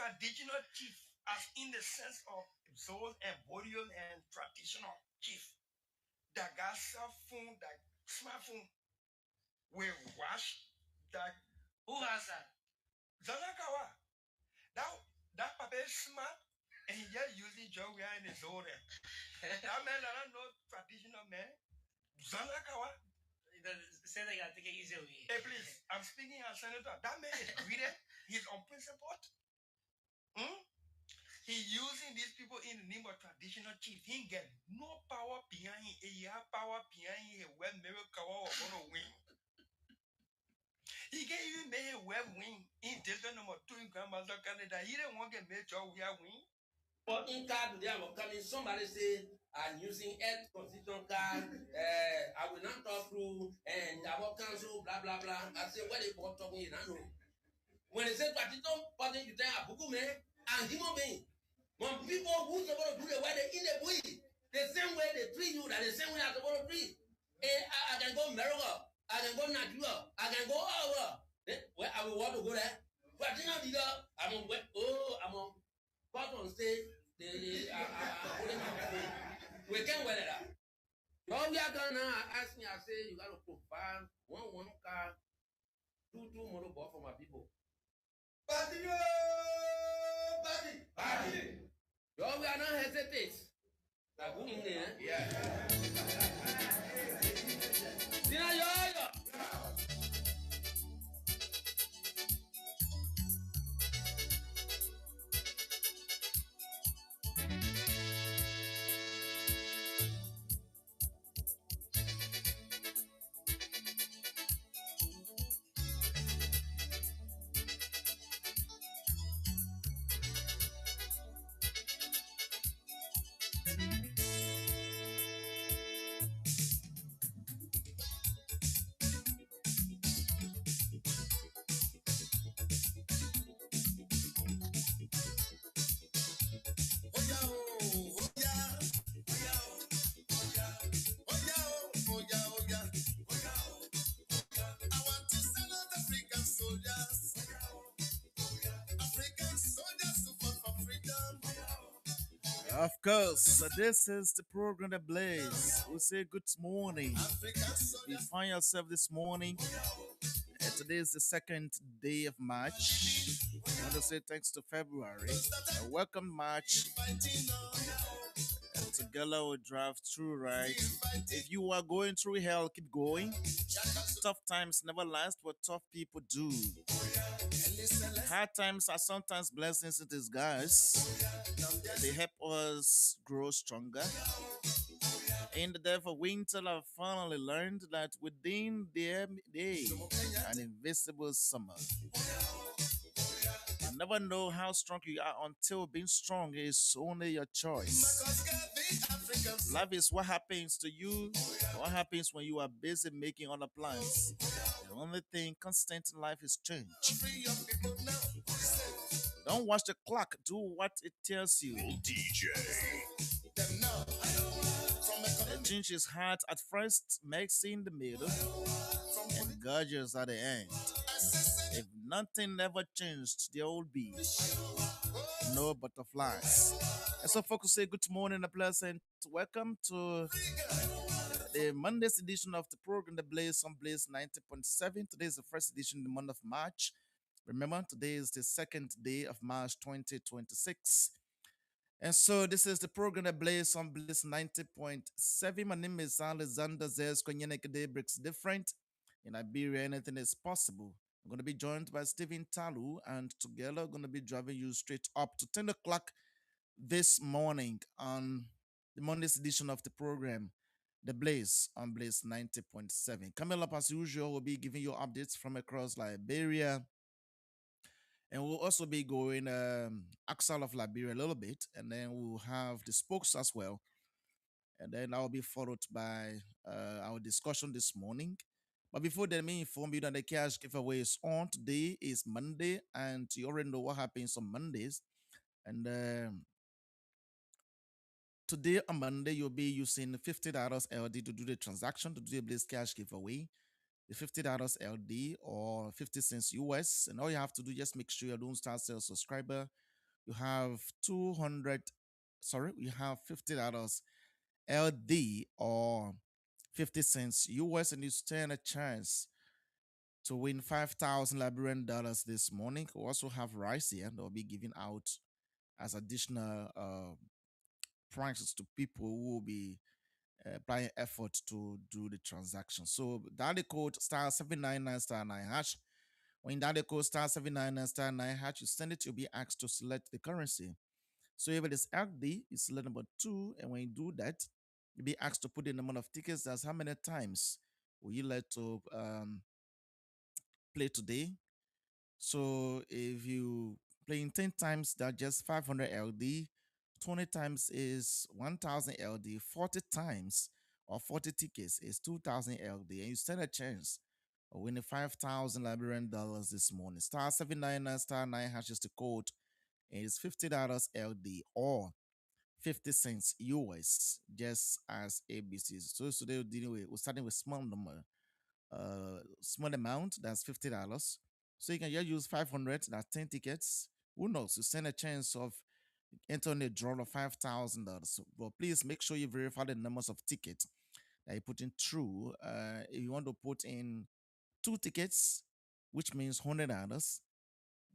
traditional chief, as in the sense of those embodial and traditional chief, that got cell phone, that smartphone, will wash that. Who has that? Zanakawa. That papa is smart and he just using joke in his own. That man, I don't know traditional man. Zanakawa. Say they gotta take it easy with you. Hey, please, I'm speaking as senator. That man is greedy. He's unprincipled. He using these people in the name of traditional chief. He get no power behind him. He have power behind him. When miracle was gonna win. He can't even make a web win in district number 2 in Grandmaster Canada. He didn't want to make sure we are win. But in card today, I'm coming. Somebody say I'm using health constitution card. I will not talk through and I will cancel, blah blah blah. I say, what they bought talking, I know. When they say tradition, but you tell a book man and human being. When people who's supposed to do the way they in the bush, the same way they treat you, that the same way I'm supposed to treat. I can go America, I can go Nigeria, I can go all over. Where I will want to go there. But you know, I'm on part on stage. We can't wear it out. Now we are gonna ask me, I say, you gotta provide one car, two motor bus for my people. Party! Yo, we are not hesitate. Yeah. Of course, this is the program The Blaze. We say good morning. You find yourself this morning. Today is the second day of March. I want to say thanks to February. Welcome March. Together we drive through right. If you are going through hell, keep going. Tough times never last what tough people do. Hard times are sometimes blessings in disguise. They help us grow stronger. In the depth of winter, I finally learned that within the day, an invisible summer. You never know how strong you are until being strong is only your choice. Life is what happens to you, what happens when you are busy making other plans. The only thing constant in life is change. Don't watch the clock, do what it tells you. DJ. The change is hard at first, messy in the middle, and gorgeous at the end. If nothing never changed, there will be no butterflies. And so, folks, say good morning, a pleasant welcome to the Monday's edition of the program, The Blaze on Blaze 90.7. Today is the first edition in the month of March. Remember, today is the second day of March 2026. And so this is the program that Blaze on Blaze 90.7. My name is Alexander Zez. Day breaks different. In Iberia, anything is possible. I'm going to be joined by Stephen Talu, and together I'm going to be driving you straight up to 10 o'clock this morning on the Monday's edition of the program, The Blaze on Blaze 90.7. Coming up as usual, we'll be giving you updates from across Liberia. And we'll also be going outside of Liberia a little bit, and then we'll have the spokes as well. And then I'll be followed by our discussion this morning. But before that, let me inform you that the cash giveaway is on. Today is Monday, and you already know what happens on Mondays. And today on Monday, you'll be using $50 LD to do the transaction, to do the Blaze cash giveaway. The $50 LD or 50 cents US. And all you have to do, just make sure you don't start sales subscriber. You have 200, sorry, you have $50 LD or 50 cents US, and you stand a chance to win 5,000 Liberian dollars this morning. We also have rice here. They'll be giving out as additional prizes to people who will be applying effort to do the transaction. So dial the code star 799 star 9 hash. When you dial the code star 799 star 9 hash, you send it, you'll be asked to select the currency. So if it is LD, you select number two, and when you do that, you'll be asked to put the number of tickets. That's how many times will you like to play today. So if you playing 10 times, that's just 500 LD. 20 times is 1000 LD. 40 times or 40 tickets is 2000 LD. And you stand a chance of winning 5,000 Liberian dollars this morning. Star 799 star 9 hash is the code. And it's $50 LD or 50 cents US, just as ABC. So today we're starting with small number, small amount, that's $50. So you can just use 500, that's 10 tickets. Who knows? You stand a chance of entering a draw of $5,000. But please make sure you verify the numbers of tickets that you put in through. If you want to put in two tickets, which means $100,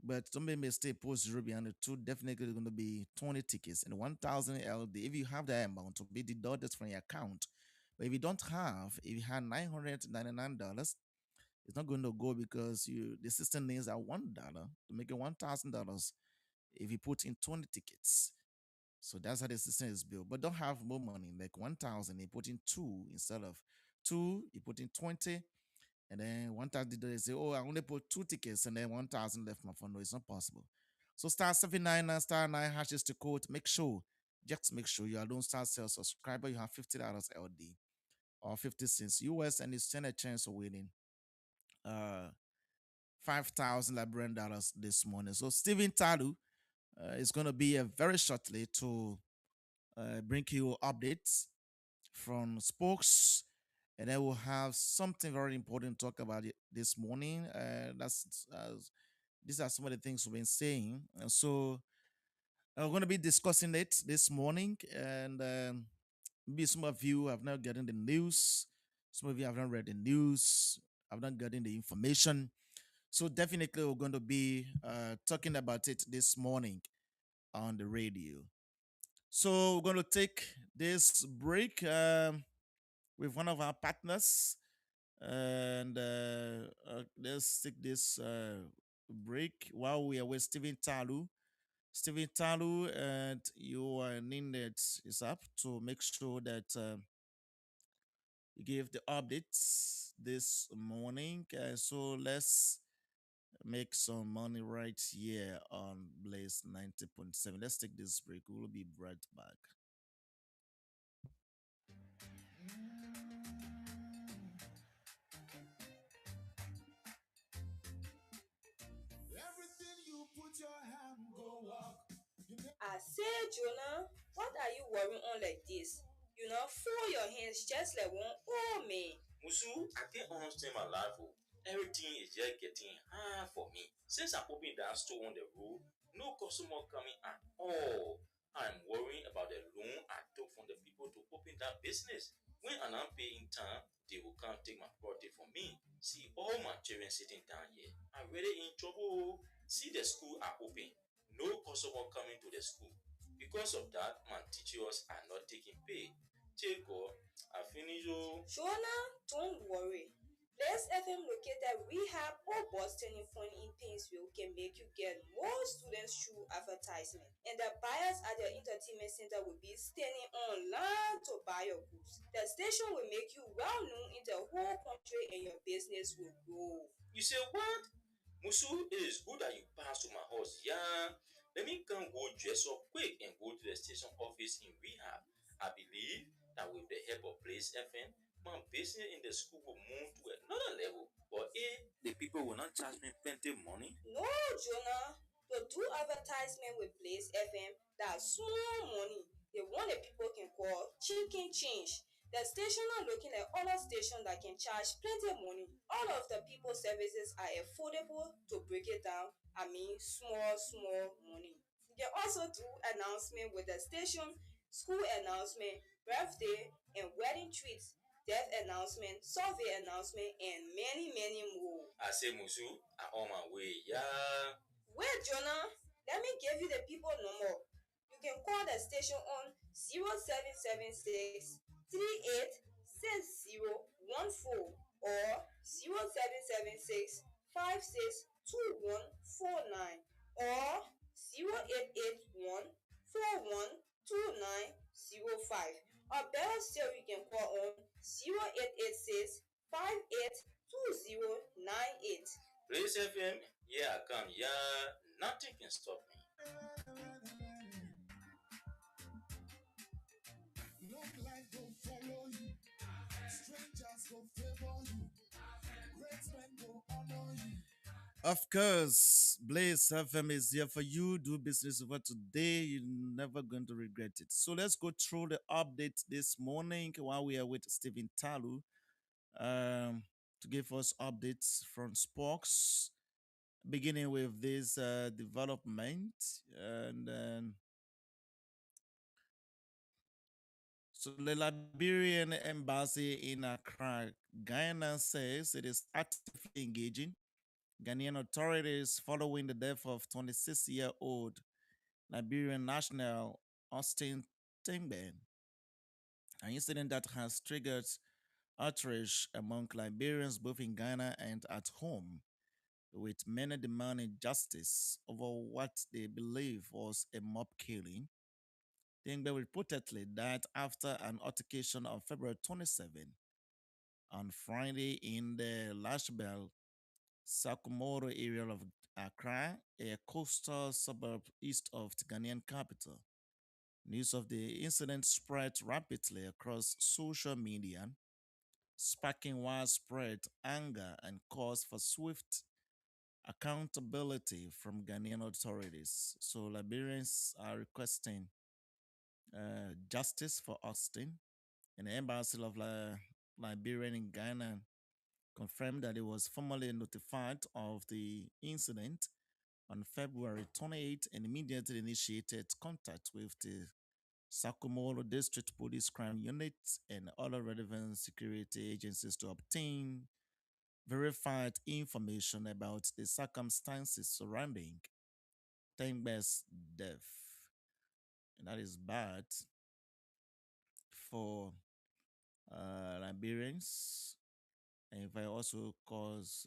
but don't make a mistake, post zero behind the two, definitely going to be 20 tickets and 1,000 LD. If you have that amount to be deducted from your account, but if you don't have, if you had $999, it's not going to go because the system needs that $1 to make it $1,000 if you put in 20 tickets. So that's how the system is built. But don't have more money, like 1,000, you put in two instead of two, you put in 20, and then 1,000 they say, oh, I only put two tickets and then 1,000 left my phone. No, it's not possible. So star 799 star 9 hashes to code. Just make sure you are don't start sales subscriber. You have $50 LD or 50 cents US, and you stand a chance of winning 5,000 Liberian dollars this morning. So Stephen Talu is going to be very shortly to bring you updates from Spokes, and then we'll have something very important to talk about this morning. These are some of the things we've been saying, and so we're going to be discussing it this morning. And maybe some of you have not gotten the news, some of you have not read the news, have not gotten the information. So definitely, we're going to be talking about it this morning on the radio. So we're going to take this break with one of our partners, and let's take this break while we are with Stephen Talu. Stephen Talu, and your Nindet is up to make sure that you give the updates this morning. So let's make some money right here on Blaze 90.7. Let's take this break. We'll be right back. Everything you put your hand go walk. I say, Jonah, what are you worrying on like this? You know, fold your hands just like one old man. Musu, I can't understand my life. Oh. Everything is just getting hard for me. Since I'm opening that store on the road, no customer coming at all. I'm worrying about the loan I took from the people to open that business. When I'm paying time, they will come take my property from me. See all my children sitting down here. I'm really in trouble. See the school are open. No customer coming to the school. Because of that, my teachers are not taking pay. Take I finish. Oh. Jonah, don't worry. Let's FM located rehab or Boston in phone in Painesville can make you get more students through advertisement. And the buyers at the entertainment center will be standing online to buy your goods. The station will make you well known in the whole country and your business will grow. You say what? Musu, it is good that you pass to my house. Yeah. Let me come go dress up quick and go to the station office in rehab. I believe that with the help of Place FM, my business in the school will move to another level. But the people will not charge me plenty money. No, Jonah. To do advertisement with Blaze FM, that's small money. The one that people can call chicken change. The station are looking at other stations that can charge plenty money. All of the people services are affordable. To break it down, I mean small money. They also do announcement with the station, school announcement, birthday and wedding treats, death announcement, survey announcement, and many, many more. I say Musu, I'm on my way. Yeah. Wait, Jonah, let me give you the people number. You can call the station on 0776 386014 or 0776 562149 or 0881 412905. Or better still, you can call on 0886 582098. Raise FM, yeah, come, yeah. Nothing can stop me. Long life go follow you. Strangers go favor you. Great men go honor you. Of course, Blaze FM is here for you. Do business over today. You're never going to regret it. So let's go through the update this morning while we are with Stephen Talu to give us updates from Spox, beginning with this development. And then, so the Liberian embassy in Accra, Ghana says it is actively engaging Ghanaian authorities following the death of 26-year-old Liberian national Austin Tingben, an incident that has triggered outrage among Liberians both in Ghana and at home, with many demanding justice over what they believe was a mob killing. Tingben reportedly died after an altercation on February 27 on Friday in the Lashbel Sakumoto area of Accra, a coastal suburb east of the Ghanaian capital. News of the incident spread rapidly across social media, sparking widespread anger and calls for swift accountability from Ghanaian authorities. So Liberians are requesting justice for Austin, and the embassy of Liberia in Ghana confirmed that it was formally notified of the incident on February 28 and immediately initiated contact with the Sakumoto District Police Crime Unit and other relevant security agencies to obtain verified information about the circumstances surrounding Tengbe's death. And that is bad for Liberians, and it might also cause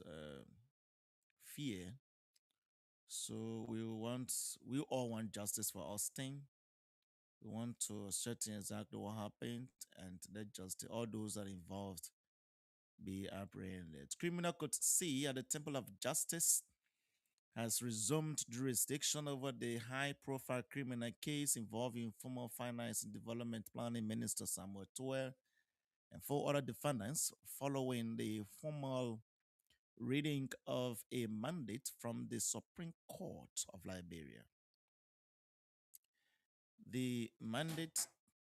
fear. So we all want justice for Austin. We want to ascertain exactly what happened and let justice, all those that are involved, be apprehended. Criminal Court C at the Temple of Justice has resumed jurisdiction over the high-profile criminal case involving former Finance and Development Planning Minister Samuel Tuer and four other defendants following the formal reading of a mandate from the Supreme Court of Liberia. The mandate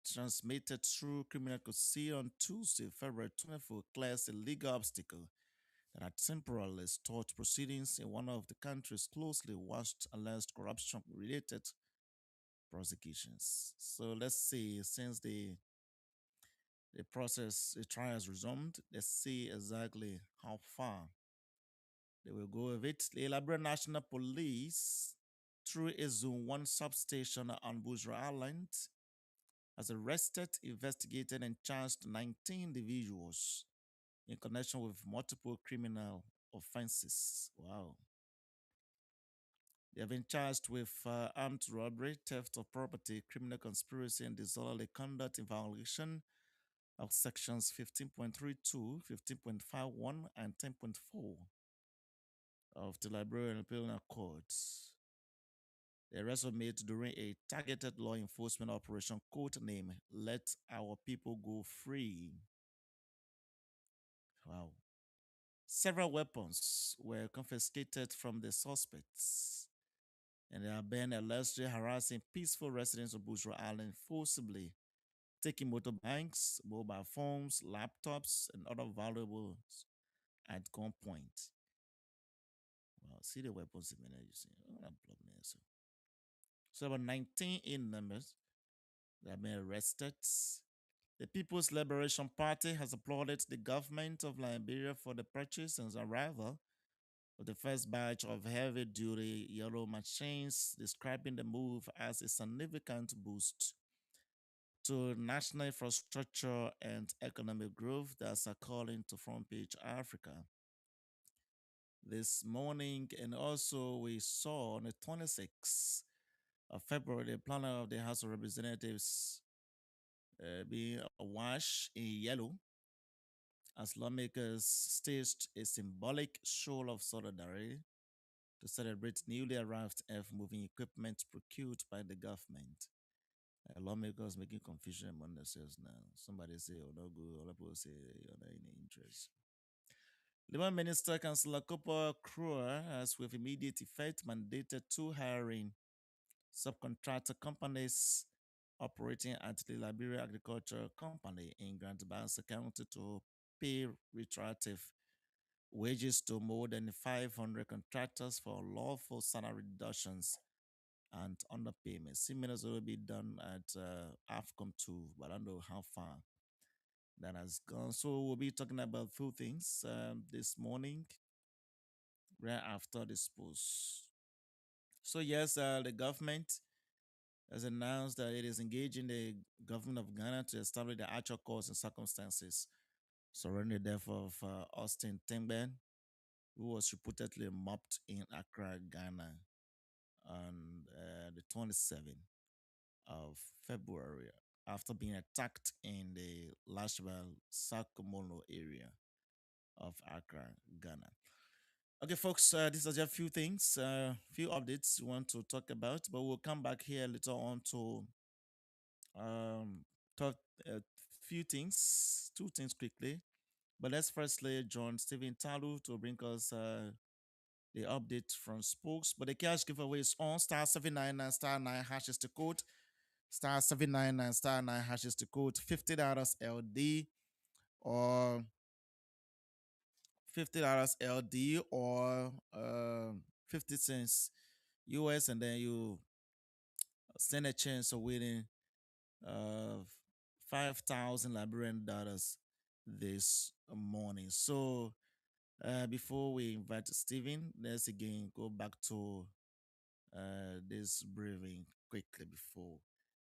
transmitted through Criminal Code C on Tuesday, February 24, clears a legal obstacle that had temporarily stalled proceedings in one of the country's closely watched alleged corruption-related prosecutions. So let's see, since the trial has resumed, let's see exactly how far they will go with it. The Liberia National Police, through a Zone 1 substation on Bourgeois Island, has arrested, investigated, and charged 19 individuals in connection with multiple criminal offenses. Wow. They have been charged with armed robbery, theft of property, criminal conspiracy, and disorderly conduct in violation of sections 15.32, 15.51, and 10.4 of the Liberian Penal Code. The arrests were made during a targeted law enforcement operation codenamed Let Our People Go Free. Wow. Several weapons were confiscated from the suspects, and they have been allegedly harassing peaceful residents of Bourgeois Island, forcibly taking motorbikes, mobile phones, laptops, and other valuables at gunpoint. Wow, see the weapons in there, you see. So about 19 in numbers that have been arrested. The People's Liberation Party has applauded the government of Liberia for the purchase and arrival of the first batch of heavy duty yellow machines, describing the move as a significant boost to national infrastructure and economic growth that's according to Front Page Africa this morning. And also, we saw on the 26th of February, the planner of the House of Representatives being washed in yellow as lawmakers staged a symbolic show of solidarity to celebrate newly arrived earth moving equipment procured by the government. Lawmakers making confusion among themselves now. Somebody say, oh, no good. Other people say, you're not in the interest. Labour Minister Councillor Cooper Kruer has, with immediate effect, mandated two hiring subcontractor companies operating at the Liberia Agriculture Company in Grand Bassa County to pay retroactive wages to more than 500 contractors for lawful salary reductions and underpayment. Similar will be done at AFCOM 2, but I don't know how far that has gone. So we'll be talking about few things this morning, right after this post. So yes, the government has announced that it is engaging the government of Ghana to establish the actual cause and circumstances surrounding the death of Austin Timben, who was reportedly mobbed in Accra, Ghana on the 27th of February after being attacked in the Lashbel Sakomono area of Accra, Ghana. Okay, folks, these are just a few things, few updates we want to talk about, but we'll come back here later on to um, talk a few things, two things quickly. But let's firstly join Stephen Talu to bring us the update from Spokes. But the cash giveaway is on star 799 star 9 hashes to code. Star 799 star 9 hashes to code $50 LD or $50 LD or 50 cents US, and then you stand a chance of winning uh 5,000 Liberian dollars this morning. So before we invite Stephen, let's again go back to this briefing quickly before.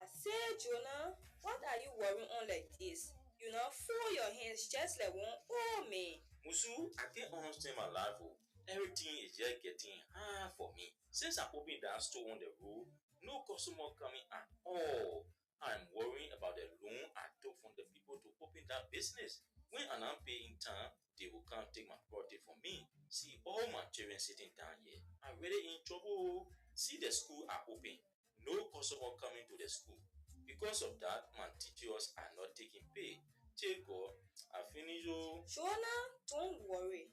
I say, Jonah, what are you worrying on like this? You know, fold your hands just like one old man. Musu, I can't understand my life. Oh. Everything is just getting hard for me. Since I'm opening that store on the road, no customer coming at all. I'm worrying about the loan I took from the people to open that business. When I'm not paying time, they will come take my property from me. See all my children sitting down here. I'm really in trouble. See the school are open. No customer coming to the school. Because of that, my teachers are not taking pay. Take God, I finish. Oh. Jonah, don't worry.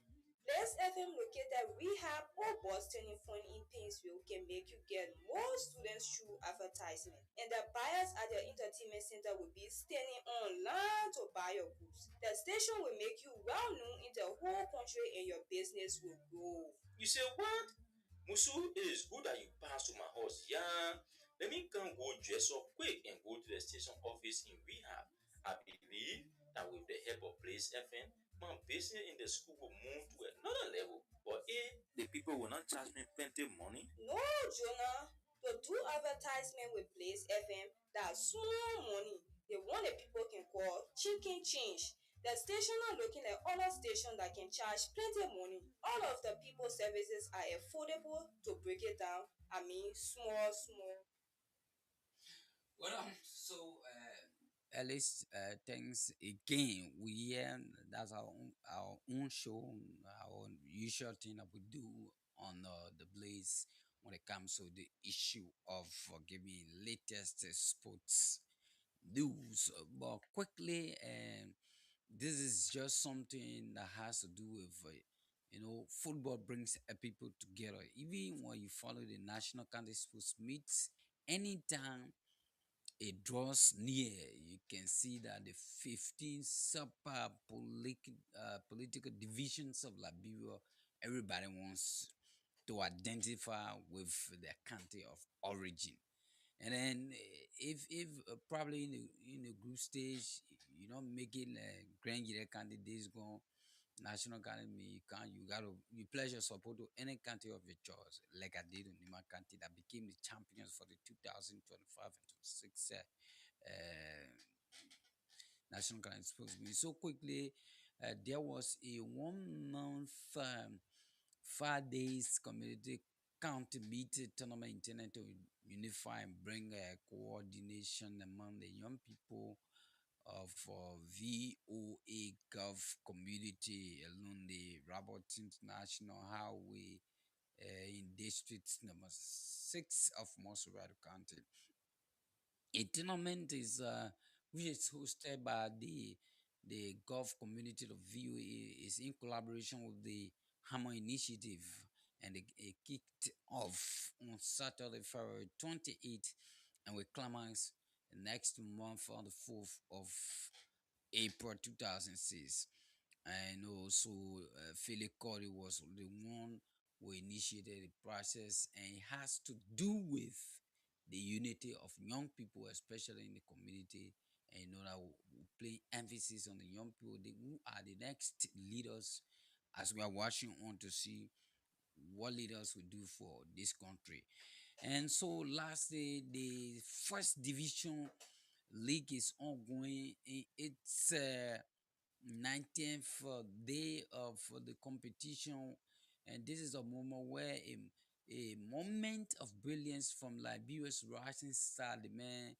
Let's FM located rehab or Boston in Fun in Painesville can make you get more students through advertisement. And the buyers at the entertainment center will be standing online to buy your goods. The station will make you well known in the whole country and your business will grow. You say what? Musu, it is good that you pass to my house. Yeah. Let me come go dress up quick and go to the station office in rehab. I believe that with the help of Place FM, my business in the school will move to another level. But the people will not charge me plenty money. No, Jonah. To do advertisement with Blaze FM, that's small money. The one that people can call chicken change. The station are looking at other stations that can charge plenty of money. All of the people services are affordable. To break it down, I mean small. Well, at least thanks again. That's our own show, our usual thing that we do on the Blaze when it comes to the issue of giving latest sports news. But quickly, and this is just something that has to do with football brings people together. Even when you follow the national county sports meets, anytime it draws near, you can see that the 15 political divisions of Liberia, everybody wants to identify with their country of origin. And then if probably in the group stage you don't make it grand year candidates go national academy you gotta you pledge your support to any country of your choice like I did in Nima County that became the champions for the 2025 and 26 national academy sports meet. So quickly there was a 1 month 5 days community county meeting tournament intended to unify and bring coordination among the young people of VOA Gulf community along the Robert International Highway in District number 6 of Montserrat County. A tournament is which is hosted by the Gulf community of VOA is in collaboration with the Hammer Initiative and it kicked off on Saturday, February 28th and will climax next month on the 4th of April 2006. And also, Philip Cody was the one who initiated the process, and it has to do with the unity of young people, especially in the community. And that we play emphasis on the young people, who are the next leaders, as we are watching on to see what leaders will do for this country. And so, lastly, the first division league is ongoing. It's 19th day of the competition, and this is a moment where a moment of brilliance from Liberia's rising star, the man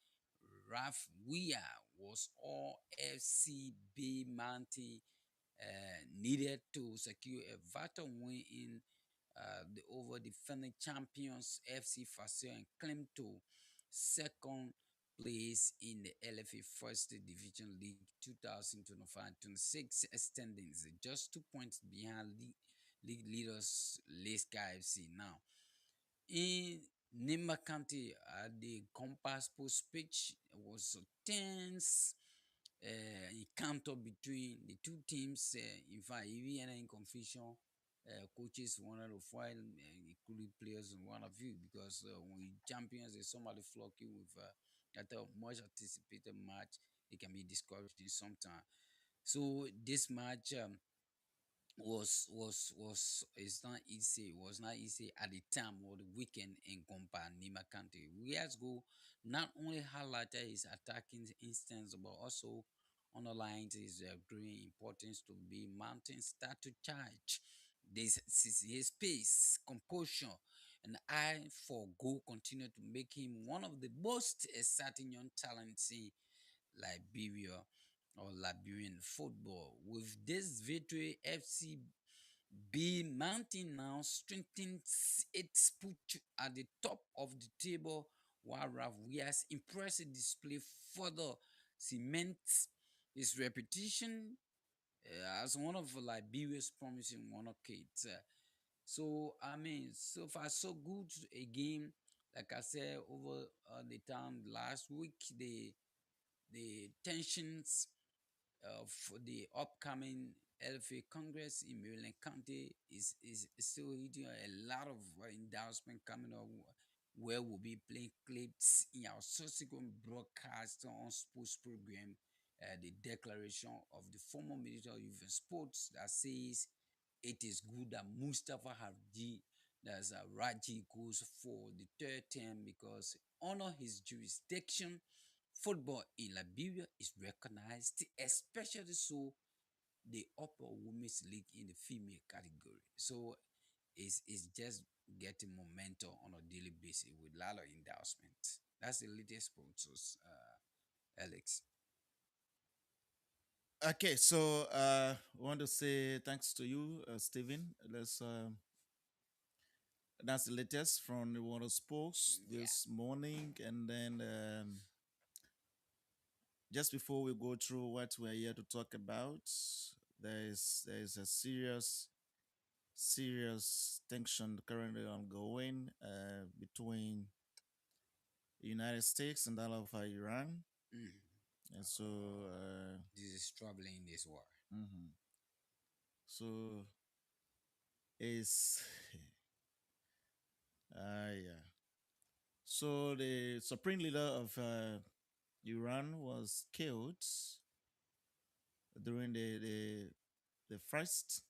Ralph Weir, was all FC Bay Mountain needed to secure a vital win in the over defending champions FC Fasel and claim to second place in the LFA First Division League 2025-26 standings, just 2 points behind league leaders Leicester FC. Now, in Nima County, the Compass Post pitch was a tense encounter between the two teams. In fact, even in confusion, coaches wanted to fight, including players and one of you, because when you champions, there's somebody flocking with at a much anticipated match, it can be discouraging sometimes. So this match was it's not easy. It was not easy at the time or the weekend in Gompa, Nima County. We has go not only highlighted his attacking instance, but also underlined his growing importance to be mountain start to charge. This is his pace, composure, and eye for goal continue to make him one of the most exciting young talents in Liberia or Liberian football. With this victory, FCB Mountain now strengthens its put at the top of the table, while Ravia's impressive display further cements his reputation as one of Liberia's promising wonder kids. So I mean, so far so good. Again, like I said over the time last week, the tensions for the upcoming LFA Congress in Maryland County is still hitting a lot of endorsement coming up where we'll be playing clips in our subsequent broadcast on sports program. The declaration of the former Minister of Youth and Sports that says it is good that Mustafa Harji, that's Raji, goes for the third term because honor his jurisdiction. Football in Liberia is recognized, especially so the upper women's league in the female category. So it's just getting momentum on a daily basis with a lot of endorsement. That's the latest sponsors, Alex. Okay, so I want to say thanks to you, Stephen. That's the latest from the Water Sports Yeah. this morning, and then just before we go through what we're here to talk about, there is a serious tension currently ongoing between the United States and that of Iran, Mm. and so This is troubling this war. mhm. So it's yeah. So the supreme leader of Iran was killed during the first,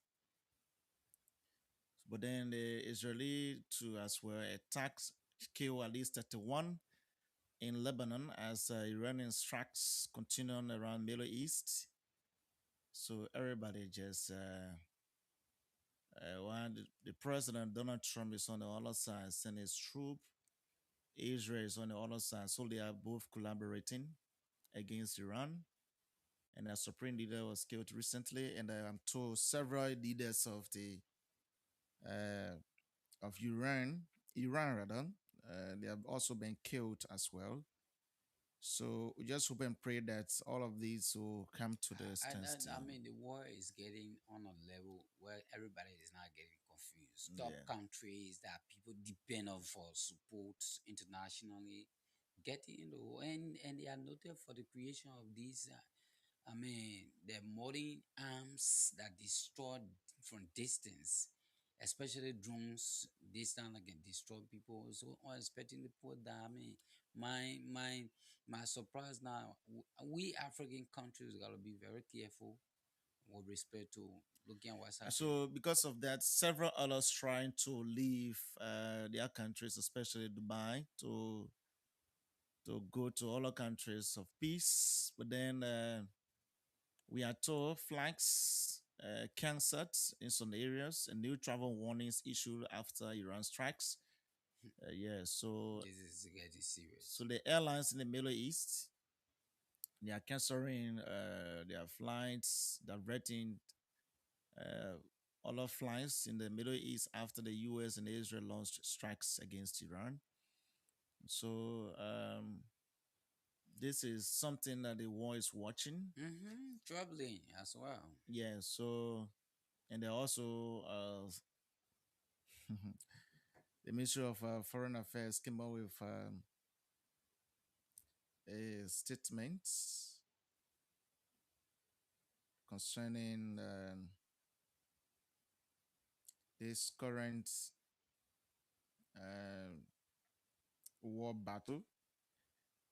but then the Israeli too as well attacked, kill at least 31 in Lebanon as Iranian strikes continue on around Middle East. So everybody just while the president Donald Trump is on the other side, sending his troop. Israel is on the other side, so they are both collaborating against Iran. And a supreme leader was killed recently, and I'm told several leaders of the uh, of Iran rather, they have also been killed as well. So we just hope and pray that all of these will come to the standstill. I mean, the war is getting on a level where everybody is not getting confused. Top Yeah. countries that people depend on for support internationally getting and they are noted for the creation of these. I mean, the modern arms that destroy from distance, especially drones. This time can destroy people. So unexpecting people that I mean, my my surprise now. We African countries gotta be very careful with respect to looking at what's happening. So because of that, several others trying to leave their countries, especially Dubai, to go to other countries of peace. But then we are told flights cancelled in some areas and new travel warnings issued after Iran strikes. Yeah, so This is getting serious. so the airlines in the Middle East, they are canceling their flights, diverting other flights in the Middle East after the U.S. and Israel launched strikes against Iran. So this is something that the war is watching. Troubling as well. Yeah. So and they also the Ministry of Foreign Affairs came up with a statement concerning this current uh, war battle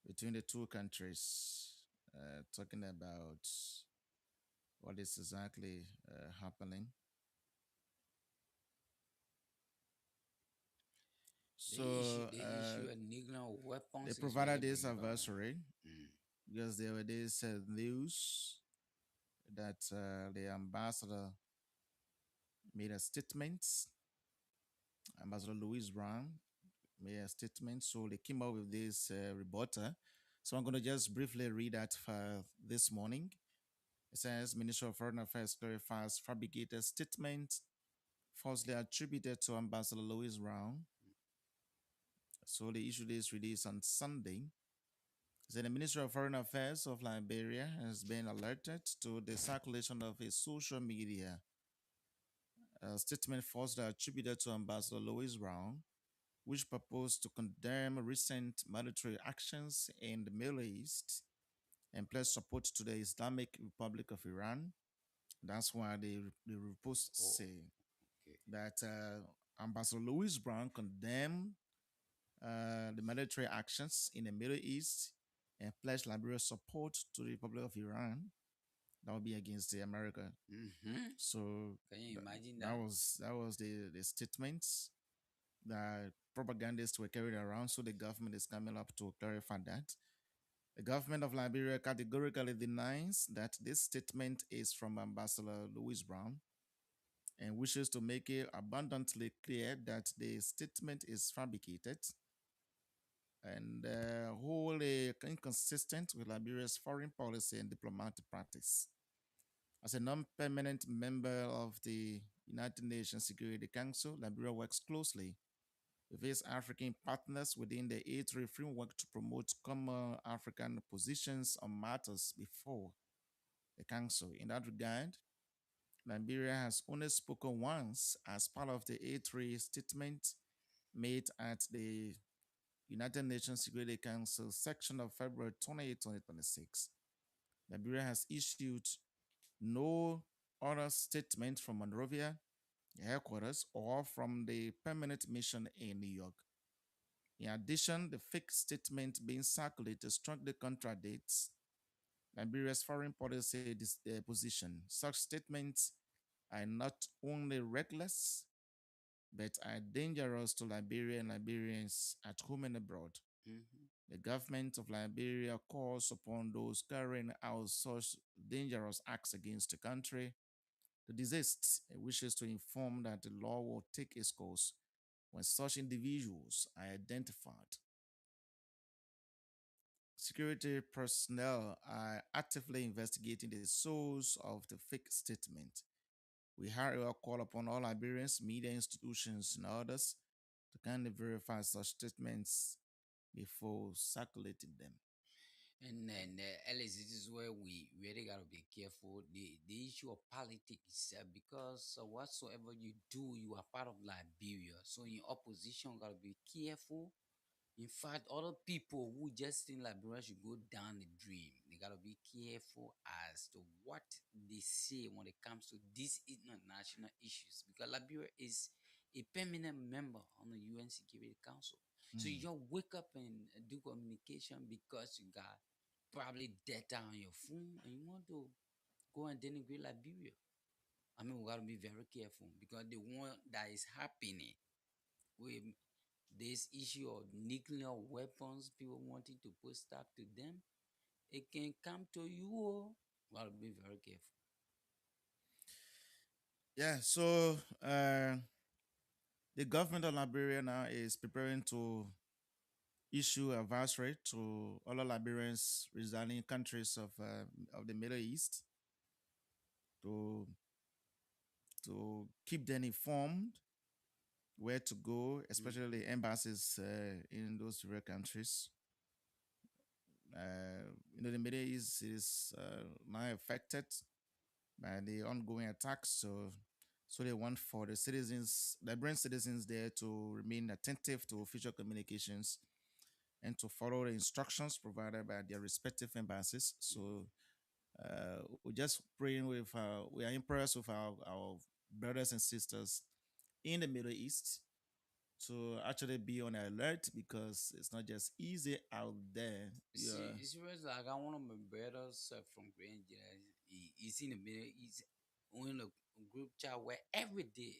between the two countries, talking about what is exactly happening. So They issue a nuclear they weapons is really provided this bringing problem. adversary Mm. because there were this news that the ambassador made a statement. Ambassador Louis Brown made a statement. So they came up with this reporter. So I'm going to just briefly read that for this morning. It says Minister of Foreign Affairs clarifies fabricated statement falsely attributed to Ambassador Louis Brown. So they issued this release on Sunday. Then the Ministry of Foreign Affairs of Liberia has been alerted to the circulation of a social media statement falsely attributed to Ambassador Louis Brown, which purports to condemn recent military actions in the Middle East and pledge support to the Islamic Republic of Iran. That's why the reports Oh, say okay. that Ambassador Louis Brown condemned the military actions in the Middle East and pledged Liberia's support to the Republic of Iran. That would be against the America. Mm-hmm. So Can you imagine that that? was the statement that propagandists were carried around. So the government is coming up to clarify that. The government of Liberia categorically denies that this statement is from Ambassador Louis Brown and wishes to make it abundantly clear that the statement is fabricated and wholly inconsistent with Liberia's foreign policy and diplomatic practice. As a non permanent member of the United Nations Security Council, Liberia works closely with its African partners within the A3 framework to promote common African positions on matters before the Council. In that regard, Liberia has only spoken once as part of the A3 statement made at the United Nations Security Council section of February 28, 2026. Liberia has issued no other statement from Monrovia headquarters or from the permanent mission in New York. In addition, the fake statement being circulated strongly contradicts Liberia's foreign policy position. Such statements are not only reckless, but are dangerous to Liberia and Liberians at home and abroad. Mhm. The government of Liberia calls upon those carrying out such dangerous acts against the country to desist and wishes to inform that the law will take its course when such individuals are identified. Security personnel are actively investigating the source of the fake statement. We however call upon all Liberians, media institutions, and others to kindly verify such statements before circulating them. And then, Alice, this is where we really gotta be careful. The issue of politics, because whatsoever you do, you are part of Liberia. So in opposition, gotta be careful. In fact, other people who just think Liberia should go down the dream, they gotta be careful as to what they say when it comes to these international issues. Because Liberia is a permanent member on the UN Security Council. So you Mm. just wake up and do communication because you got probably data on your phone and you want to go and denigrate Liberia. I mean, we gotta be very careful because the one that is happening with this issue of nuclear weapons, people wanting to put stuff to them, it can come to you. Oh. Gotta be very careful. Yeah, so the government of Liberia now is preparing to issue a advisory to all Liberians residing in countries of the Middle East to keep them informed where to go, especially the embassies in those various countries. The Middle East is now affected by the ongoing attacks, so they want for the citizens, Liberian citizens there, to remain attentive to official communications and to follow the instructions provided by their respective embassies. So we're just praying we are impressed with our brothers and sisters in the Middle East to actually be on alert because it's not just easy out there. See, Yeah, it's serious. Like I got one of my brothers from Grand he's in the middle. He's on a group chat where every day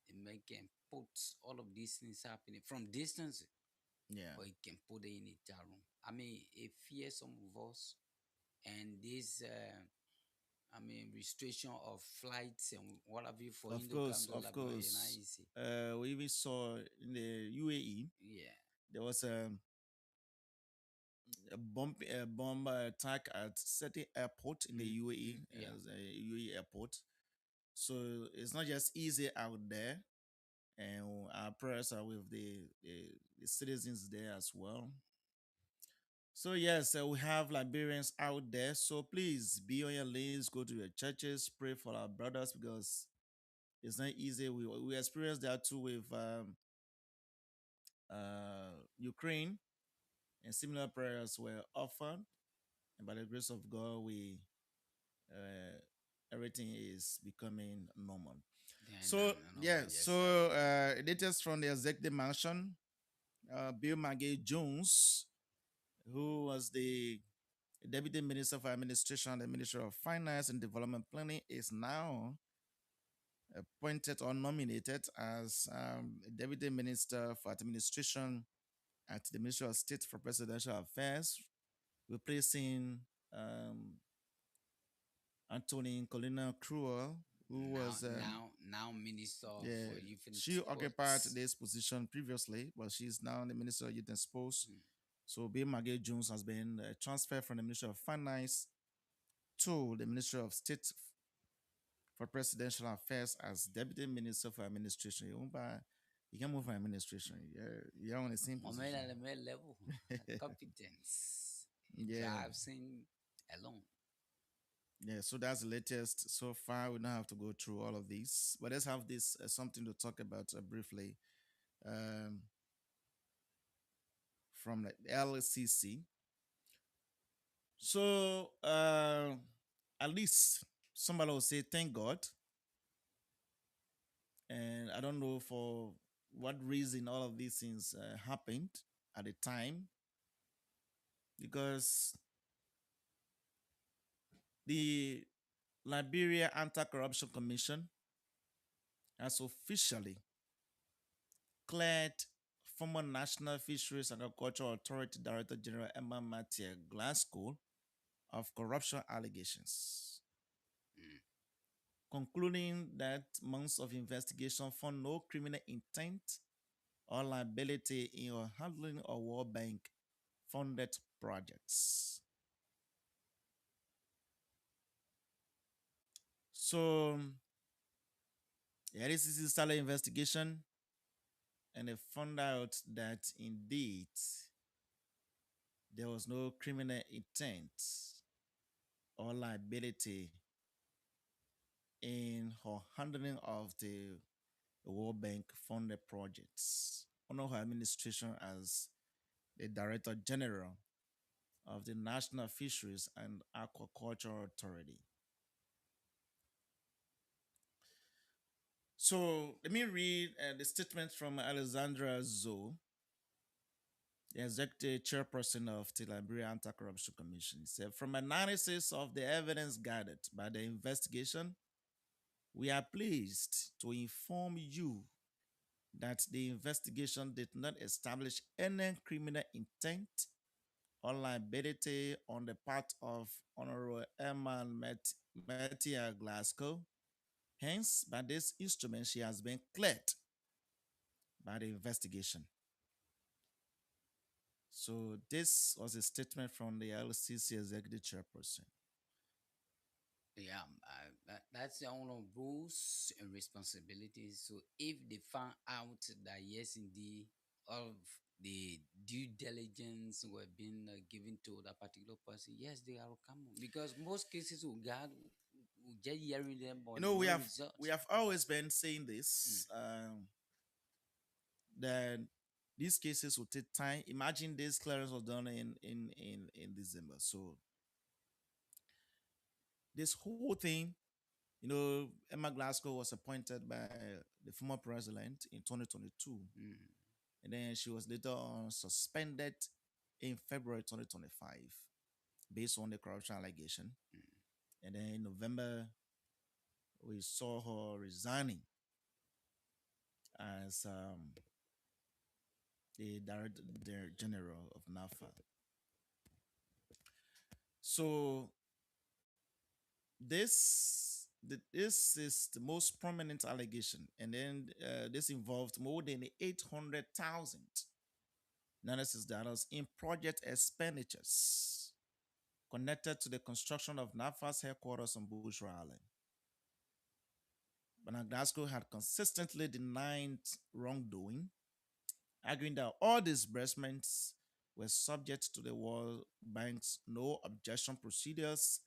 they make him put all of these things happening from distance, yeah. but he can put it in the chat room. I mean, it fears some of us, and this, I mean, restriction of flights and what have you for him Of to come course, to of Liberia, not course. easy. We even saw in the UAE Yeah. there was a bomb attack at certain airport in the UAE, Yeah. as a UAE airport. So it's not just easy out there, and our prayers are with the citizens there as well. So yes, we have Liberians out there. So please be on your list, go to your churches, pray for our brothers because it's not easy. We experienced that too with Ukraine, and similar prayers were offered. And by the grace of God, we uh, everything is becoming normal. Then, So no yeah, one, yes, sir. so latest from the executive mansion, Bill McGee Jones, who was the Deputy Minister for Administration, the Minister of Finance and Development Planning, is now appointed or nominated as Deputy Minister for Administration at the Ministry of State for Presidential Affairs, replacing um, Anthony Colina Cruel, who Now, was now, Minister yeah, for Youth and she occupied Sports. this position previously, but she's now the Minister of Youth and Sports. Mm. So Bill McGee Jones has been transferred from the Ministry of Finance to the Ministry of State for Presidential Affairs as Deputy Minister for Administration. You can move for administration. You're on the same Moment position. at the level, competence. It Yeah. drives him alone. Yeah, so that's the latest so far. We don't have to go through all of these, but let's have this something to talk about briefly um, from the LCC. So at least somebody will say thank God, and I don't know for what reason all of these things happened. at the time because the Liberia Anti-Corruption Commission has officially cleared former National Fisheries and Agricultural Authority Director General Emma Mathieu Glasgow of corruption allegations, Mm. concluding that months of investigation found no criminal intent or liability in or handling of World Bank funded projects. So, the LCC started investigation and they found out that indeed there was no criminal intent or liability in her handling of the World Bank funded projects under her administration as the Director General of the National Fisheries and Aquaculture Authority. So let me read the statement from Alexandra Zoe, the executive chairperson of the Liberia Anti-Corruption Commission. He said, from analysis of the evidence gathered by the investigation, we are pleased to inform you that the investigation did not establish any criminal intent or liability on the part of Honorable Emma Mathieu Glasgow. Hence, by this instrument, she has been cleared by the investigation. So this was a statement from the LCC executive chairperson. Yeah, that's the own rules and responsibilities. So if they find out that yes, indeed, all of the due diligence were being given to that particular person, yes, they are come because most cases we just hearing them, but You know, no result. we have always been saying this that these cases will take time. Imagine this clearance was done in December. So this whole thing, you know, Emma Glasgow was appointed by the former president in 2022. Mm. And then she was later on suspended in February 2025 based on the corruption allegation. And then in November, we saw her resigning as the Director General of NAFA. So this is the most prominent allegation, and then this involved more than 800,000 dollars in project expenditures connected to the construction of NAFA's headquarters on Bushra Island. But Glasgow had consistently denied wrongdoing, arguing that all disbursements were subject to the World Bank's no objection procedures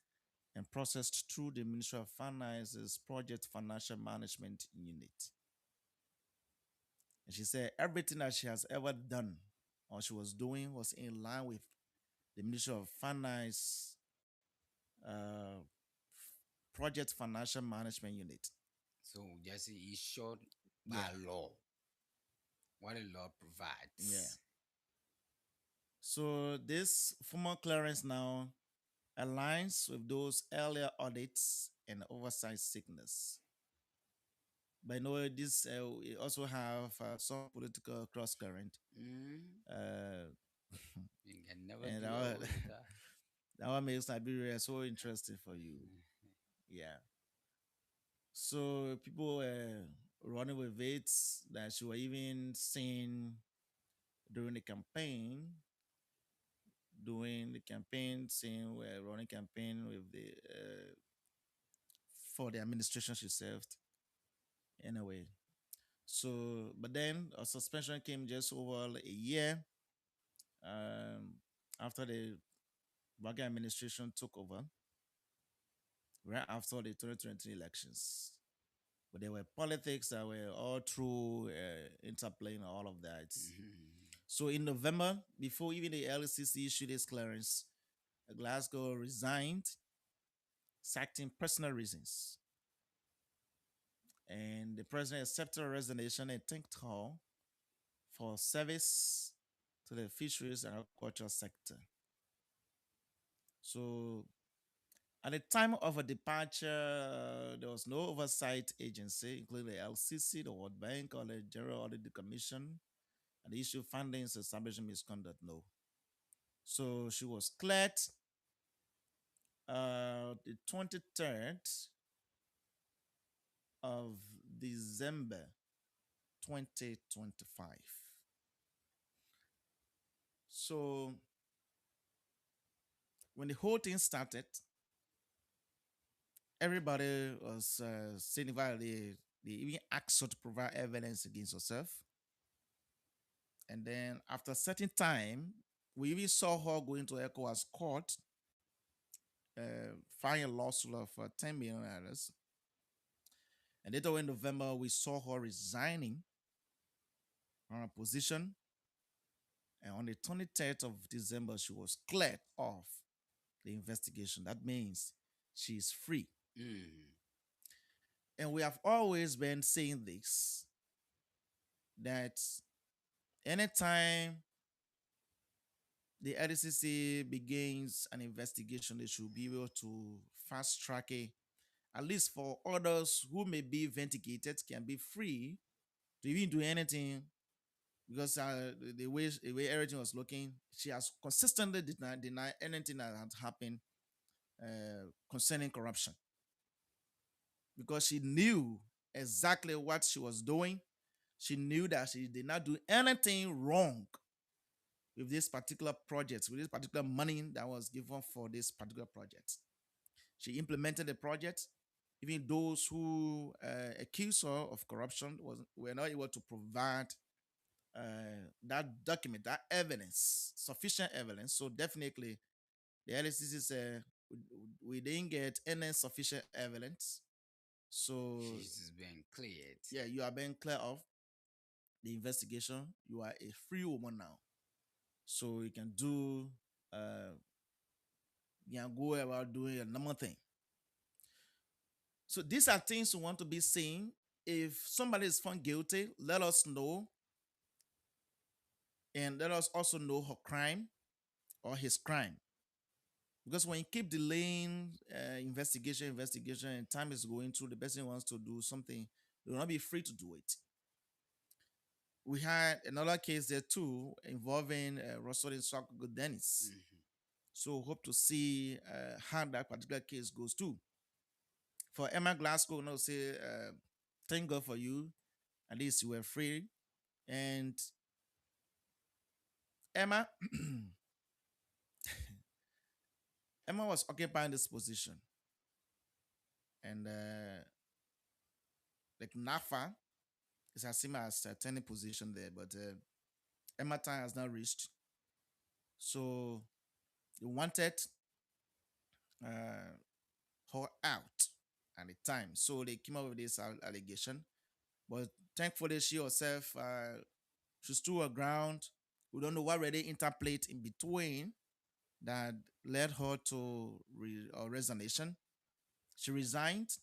and processed through the Ministry of Finance's Project Financial Management Unit. And she said everything that she has ever done or she was doing was in line with the Ministry of Finance Project Financial Management Unit. So just is short by law. What the law provides. Yeah. So this formal clearance now aligns with those earlier audits and oversight sickness. But you know, this we also have some political cross current. You can never And do that, all one- of that. that one makes Liberia so interesting for you. Yeah. So people were running with it that she were even seen during the campaign. Doing the campaign, saying we're running campaign with the for the administration she served. Anyway, so but then a suspension came just over a year after the Baga administration took over, right after the 2023 elections. But there were politics that were all through interplaying all of that. So in November, before even the LCC issued its clearance, Glasgow resigned, citing personal reasons. And the president accepted her resignation and thanked her for service to the fisheries and agriculture sector. So at the time of her departure, there was no oversight agency, including the LCC, the World Bank, or the General Audit Commission, and the issue findings establishing misconduct. No. So she was cleared the 23rd of December 2025. So when the whole thing started, everybody was signified. They even asked her to provide evidence against herself. And then after a certain time, we even saw her going to ECOWAS court, filing a lawsuit of $10 million. And later in November, we saw her resigning from her position. And on the 23rd of December, she was cleared off the investigation. That means she's free. Mm. And we have always been saying this, that anytime the LCC begins an investigation, they should be able to fast track it, at least for others who may be vindicated, can be free to even do anything, because the way everything was looking, she has consistently denied anything that had happened concerning corruption, because she knew exactly what she was doing. She knew that she did not do anything wrong with this particular project, with this particular money that was given for this particular project. She implemented the project. Even those who accused her of corruption were not able to provide that document, that evidence, sufficient evidence. So definitely, the LCC said we didn't get any sufficient evidence. So She's been cleared. yeah, you are being clear of the investigation. You are a free woman now, so you can do, you can go about doing a normal thing. So these are things we want to be seeing. If somebody is found guilty, let us know, and let us also know her crime or his crime. Because when you keep delaying investigation, and time is going through, the person wants to do something, they will not be free to do it. We had another case there too involving Russell Swaku Dennis. Mhm. So hope to see how that particular case goes too. For Emma Glasgow, say, thank God for you. At least you were free. And Emma, Emma was occupying this position. And like NAFA is as same as turning position there, but Emma time has not reached. So they wanted her out at the time. So they came up with this allegation. But thankfully, she herself, she stood her ground. We don't know what really interplayed in between that led her to resignation. She resigned.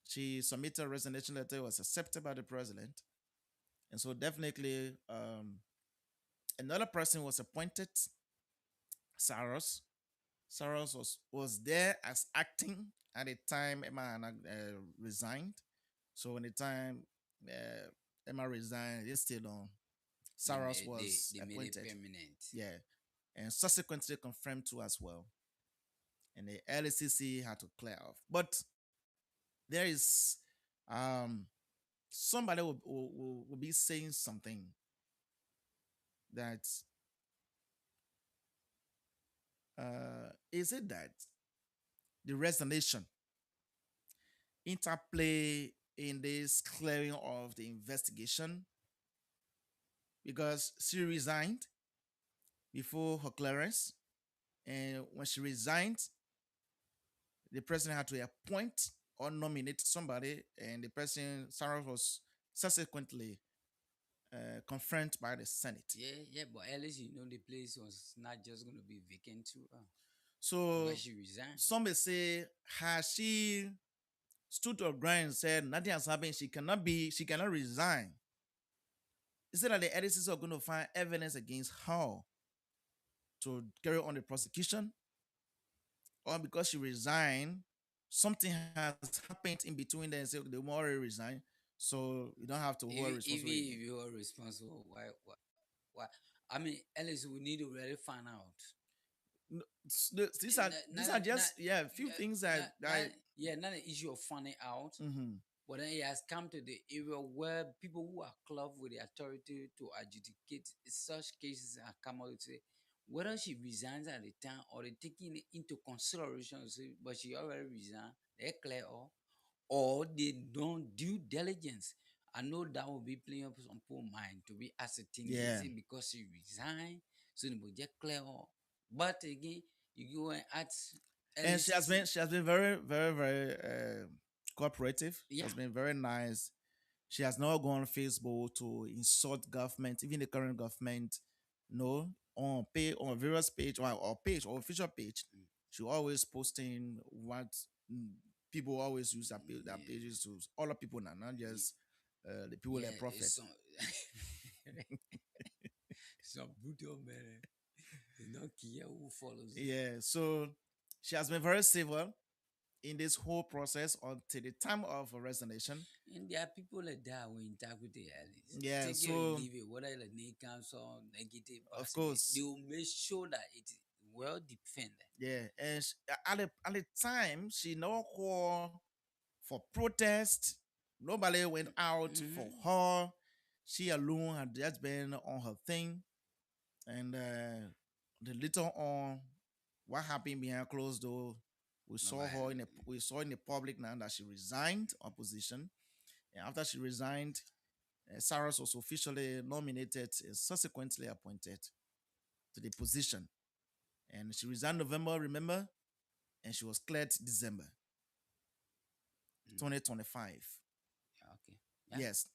She submitted a resignation letter. It was accepted by the president. And so definitely another person was appointed, Saros. Saros was there as acting at the time Emma resigned. So when the time Emma resigned, they stayed on. Saros was They made it appointed. permanent. Yeah. And subsequently confirmed too as well. And the LCC had to clear off. But there is somebody will be saying something that is it that the resignation interplay in this clearing of the investigation, because she resigned before her clearance, and when she resigned, the president had to appoint or nominate somebody, and the person Sarah was subsequently confirmed by the Senate. Yeah, but at least the place was not just going to be vacant too. So But she resigned. some may say, has she stood her ground and said nothing has happened, she cannot resign. instead that the LCC are going to find evidence against her to carry on the prosecution, or because she resigned, something has happened in between there and say, okay, they already resign, so you don't have to hold If responsibility. you are responsible, why? I mean, at least we need to really find out. These Eh, are Not, these not, are not, just few things not, that not, I yeah, not an issue of finding out, mhm. but then it has come to the area where people who are close with the authority to adjudicate such cases have come out to say whether she resigns at the time or they taking it into consideration, say, but she already resigned, they clear off, or they don't due diligence. I know that will be playing up some poor mind to be ascertaining. Is Yeah, it because she resigned, so they will just clear off? But again, you go and ask and LACC. she has been very very cooperative. She Yeah. has been very nice. She has not gone on Facebook to insult government, even the current government. No, on various page or page or official page, Mm. she always posting what mm, people always use their Yeah. pages to other people now, not Ye- just the people Yeah, that profit. it's some some brutal man. They don't care who follows it. Yeah, so she has been very civil in this whole process until the time of her resignation. And there are people like that who interact with the allies. Yeah, Take it or so leave it, whether the name comes or negative, of positive. They course, will make sure that it is well defended. yeah, and at the time she no call for protest. Nobody went out for Mm-hmm. her. She alone had just been on her thing, and the later on, what happened behind closed door, we saw her Nobody. we saw in the public now that she resigned opposition, and after she resigned, Cyrus was officially nominated and subsequently appointed to the position, and she resigned November, remember, and she was cleared December Mm. 2025. Yeah, okay. Yeah. Yes.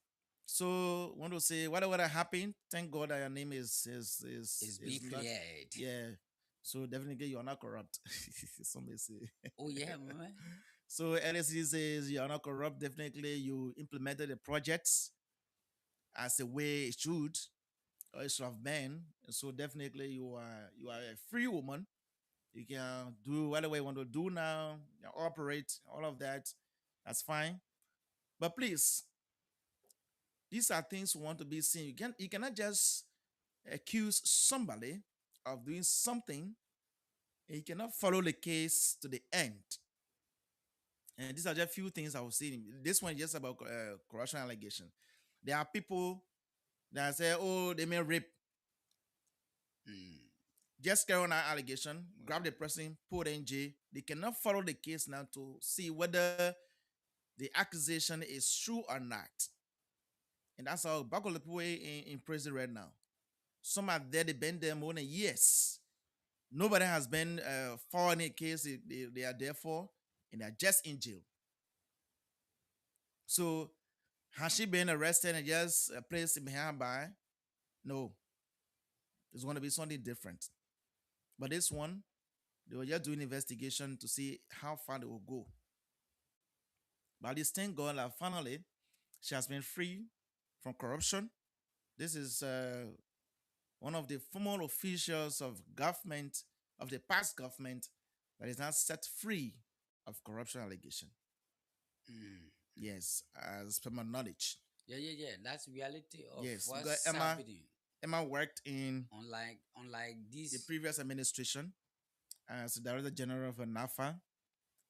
So want to say whatever that happened, thank God that your name It's is being not, cleared. yeah. So definitely you are not corrupt. Some may say. Oh yeah, man. So LSD says you are not corrupt. Definitely you implemented the projects as the way it should or it should have been. So definitely you are a free woman. You can do whatever you want to do now, you can operate, all of that. That's fine. But please, these are things we want to be seen. You cannot just accuse somebody of doing something and you cannot follow the case to the end. And these are just few things I was saying. This one is just about corruption allegation. There are people that say, "Oh, they may rape." Mm. Just carry on that allegation, grab the Well, person, put in jail. They cannot follow the case now to see whether the accusation is true or not. And that's how back of the people in prison right now. Some are there, they been there more than years. Nobody has been for any case they are there for, and they're just in jail. So has she been arrested and just placed behind by? No, it's going to be something different. But this one, they were just doing investigation to see how far they will go. But this thank God that finally she has been free from corruption. This is one of the former officials of government, of the past government, that is now set free of corruption allegation. mm. Yes, as per my knowledge. Yeah. That's reality of Yes, because what's happening. Emma worked in Unlike the this. previous administration as the Director General of NAFA,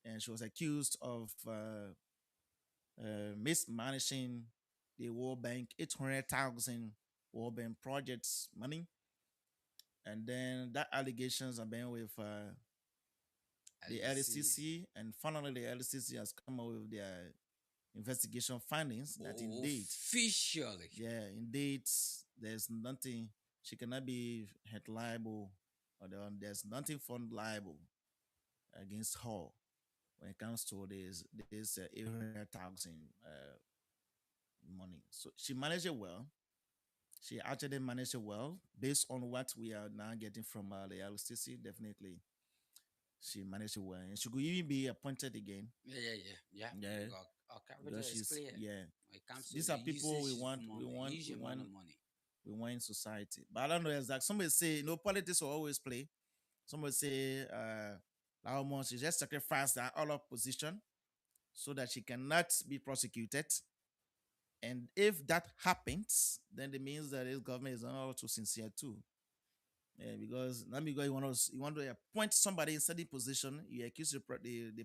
and she was accused of mismanaging the World Bank 800,000 World Bank projects money, and then that allegations have been with the LACC. LCC, and finally the LCC has come up with their investigation findings that indeed, Officially. yeah, indeed, there's nothing, she cannot be held liable, or there's nothing found liable against her when it comes to this 800,000 money. So she managed it well. She actually managed it well based on what we are now getting from the LCC. Definitely, she managed it well, and she could even be appointed again. Yeah. Yeah, Our capital because is she's clear yeah. when it comes to These the are people we usage of want. money, huge amount of money. we want in society. But I don't know exactly. Somebody say, politics will always play. Somebody say, Laomo, she just sacrificed that all of position so that she cannot be prosecuted. And if that happens, then it means that this government is not also sincere too. Yeah, because let me go. You want to appoint somebody in certain position. You accuse the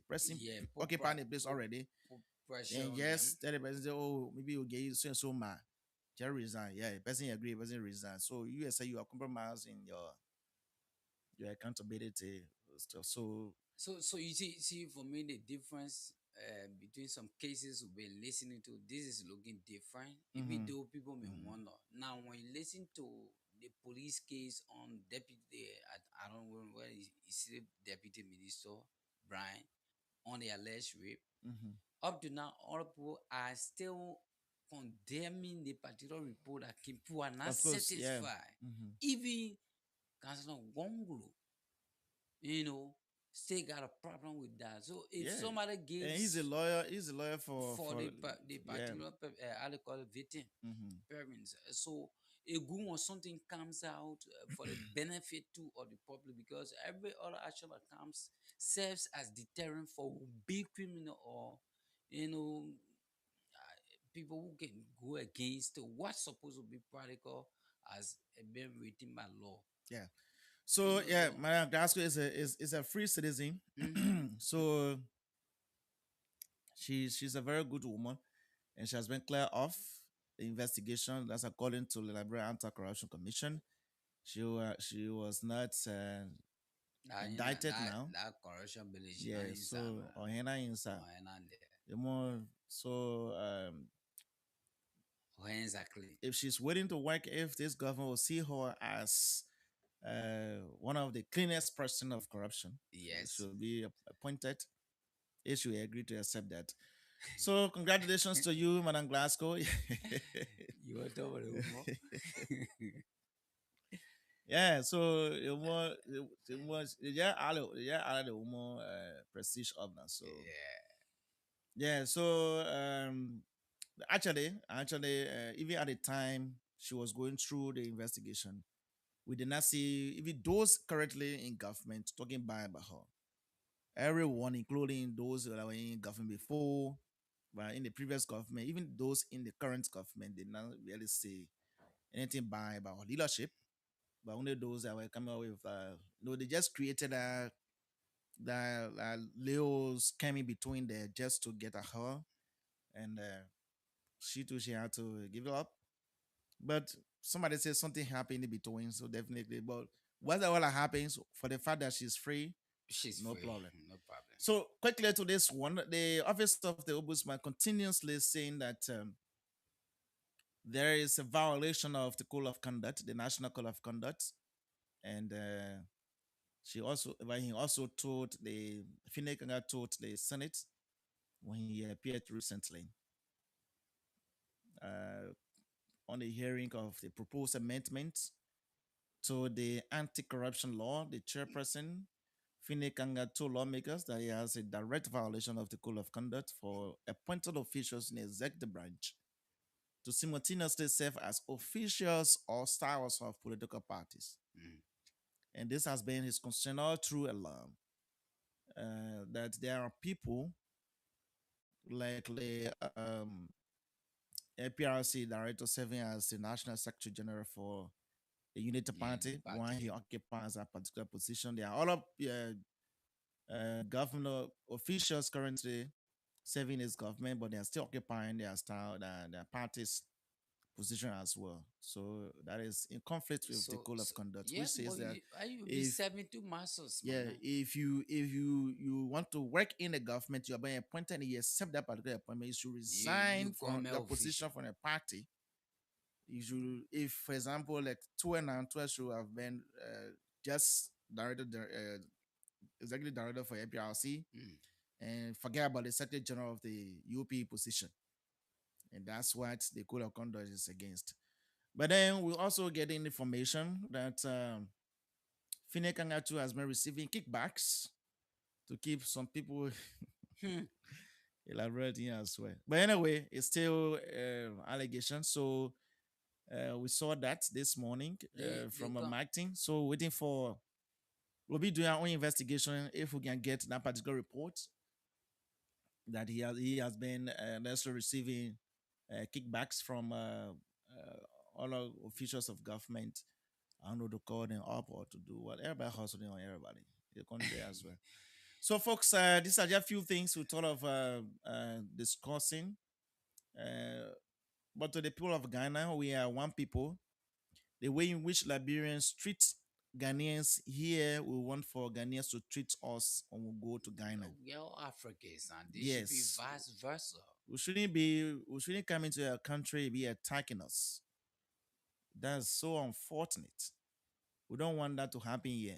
person Yeah, occupying the place already. put pressure Then on them. yes, tell the person say, oh, maybe you'll get you so and so ma. Just resign. Yeah, the person agree, the person resign. So you say you are compromising your accountability stuff. So So you see, for me, the difference between some cases we've been listening to, this is looking different. Even mhm, though people may mhm. wonder. Now, when you listen to the police case on deputy, I don't know where is it, deputy minister Brian on the alleged rape. Mhm. Up to now, all people are still condemning the particular report that people are not Of course, yeah. satisfied. Mhm. Even Councilor Wongulu, you know, still got a problem with that. So if Yeah. somebody And he's a gives lawyer. He's a lawyer for for the yeah. particular how they call it victim Mhm. parents, so a good or something comes out for the benefit too of the public, because every other action that comes serves as deterrent for big criminal or you know people who can go against what's supposed to be practical as being written by law. Yeah. So yeah, So Madam Glasgow is a free citizen. mhm. So she's a very good woman, and she has been cleared off the investigation. That's according to the Liberia Anti-Corruption Commission. She was not indicted now. That corruption village now Yeah. is So Ohena Insa. there. The more so Her hands are clean. if she's willing to work, if this government will see her as one of the cleanest person of corruption, Yes. she'll be appointed if she agree to accept that. So congratulations to you, Madam Glasgow. You want to talk about the humor? Yeah, so it was yeah, the more prestige of that. So Yeah. yeah, so actually, even at the time she was going through the investigation, we did not see even those currently in government talking bad about her. Everyone, including those that were in government before, but in the previous government, even those in the current government, did not really say anything bad about her leadership. But only those that were coming up with, they just created Leo's coming between there just to get at her, and she had to give it up. But somebody says something happened in between, so definitely. But whether all that happens, for the fact that she's free, She's no free. problem. No problem. So quickly to this one, the office of the ombudsman continuously saying that there is a violation of the code of conduct, the national code of conduct, and he also told the Finnegan told the Senate when he appeared recently uh, on the hearing of the proposed amendments to the anti-corruption law. The chairperson Finnegan told lawmakers that he has a direct violation of the code of conduct for appointed officials in the executive branch to simultaneously serve as officials or stars of political parties. Mm. And this has been his concern all through along, that there are people like the APRC director serving as the National Secretary General for the Unity Yeah, Party. the When party. he occupies a particular position, there are all of governor officials currently serving his government, but they are still occupying their style, their party's position as well. So that is in conflict with the code of conduct, Yeah, which says but that you be if serving two masters, yeah, man. if you want to work in the government, you are being appointed and you accept that particular appointment, you should You resign from government your position official. from the party. You should, if for example, like two and two should have been just director, executive director for APRC, Mm. and forget about the secretary general of the UP position, and that's what the code of conduct is against. But then we also getting information that Fine Kangatu has been receiving kickbacks to keep some people Hmm. elaborating as well. But anyway, it's still allegation. So We saw that this morning They from a come. marketing. So waiting for we'll be doing our own investigation if we can get that particular report that he has been necessarily receiving kickbacks from all our officials of government. I don't know to call them up or to do what everybody hustling on everybody. They come there as well. So, folks, these are just a few things we thought of discussing. Uh, but to the people of Ghana, we are one people. The way in which Liberians treat Ghanaians here, we want for Ghanaians to treat us when we go to Ghana. We are all Africans, and they should be Yes, vice versa. we shouldn't come into a country and be attacking us. That's so unfortunate. We don't want that to happen here.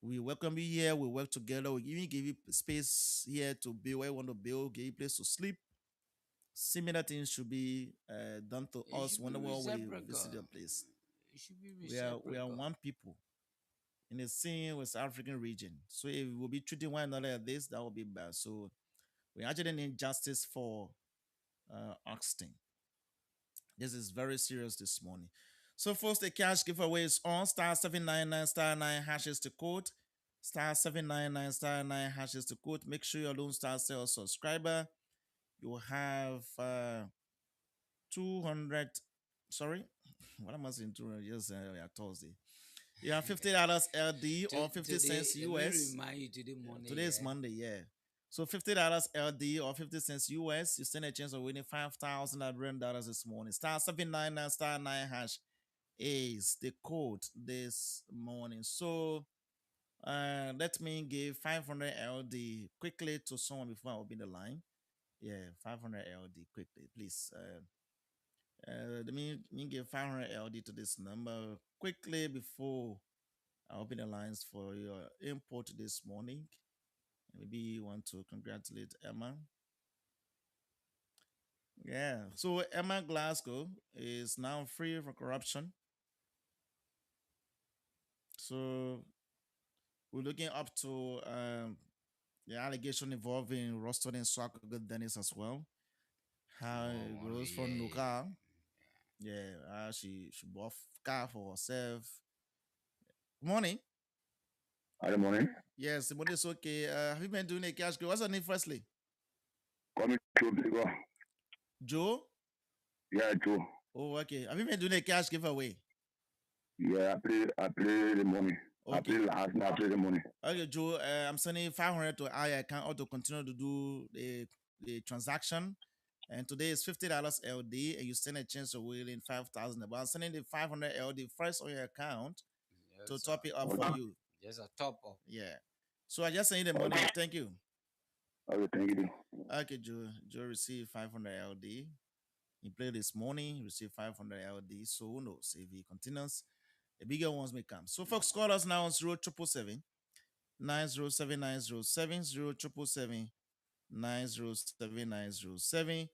We welcome you here. We work together. We even give you space here to build where you want to build, give you place to sleep. Similar things should be done to It us should be whenever we visit reciprocal. your place. It should be We are reciprocal. one people in the same West African region. So if we will be treating one another like this, that will be bad. So we actually need justice for Oxton. This is very serious this morning. So first, the cash giveaway is on star 799 star 9 hashes to code. Star 799 star 9 hashes to code. Make sure you're Lone Star Sales subscriber. You have 200. Sorry, what am I saying? 200? Yes, yeah, Thursday. You have $50 LD or 50 Today, cents let me US. remind you today morning. Today is Yeah. Monday, yeah. So $50 LD or 50 cents US, you stand a chance of winning $5,000 this morning. Star 799 star 9 hash is the code this morning. So let me give 500 LD quickly to someone before I open the line. Yeah, 500 LD quickly, please. Let me give 500 LD to this number quickly before I open the lines for your input this morning. Maybe you want to congratulate Emma. Yeah. So Emma Glasgow is now free from corruption. So we're looking up to the allegation involving Roston and Soccer Dennis as well. How it Oh, goes for yeah. Nuka. Yeah, she bought car for herself. Good morning. Good morning. Yes, the morning is okay. Have you been doing a cash giveaway? What's your name firstly? Coming to Bigo. Joe? Yeah, Joe. Oh, okay. Have you been doing a cash giveaway? Yeah, I play the money. I Okay. play last night, I play the money. Okay, Joe, I'm sending 500 to I account or to continue to do the transaction. And today is $50 LD, and you stand a chance of winning 5,000. But I'm sending the 500 LD first on your account to Just top it up Okay. for you. just a top up. Yeah. So I just sent you the money. Okay. Thank you. Okay, thank you. Okay, Joe. Joe received 500 LD. He played this morning, he received 500 LD. So who knows? If he continues, the bigger ones may come. So folks, call us now on 0777 907 907 0777 907 907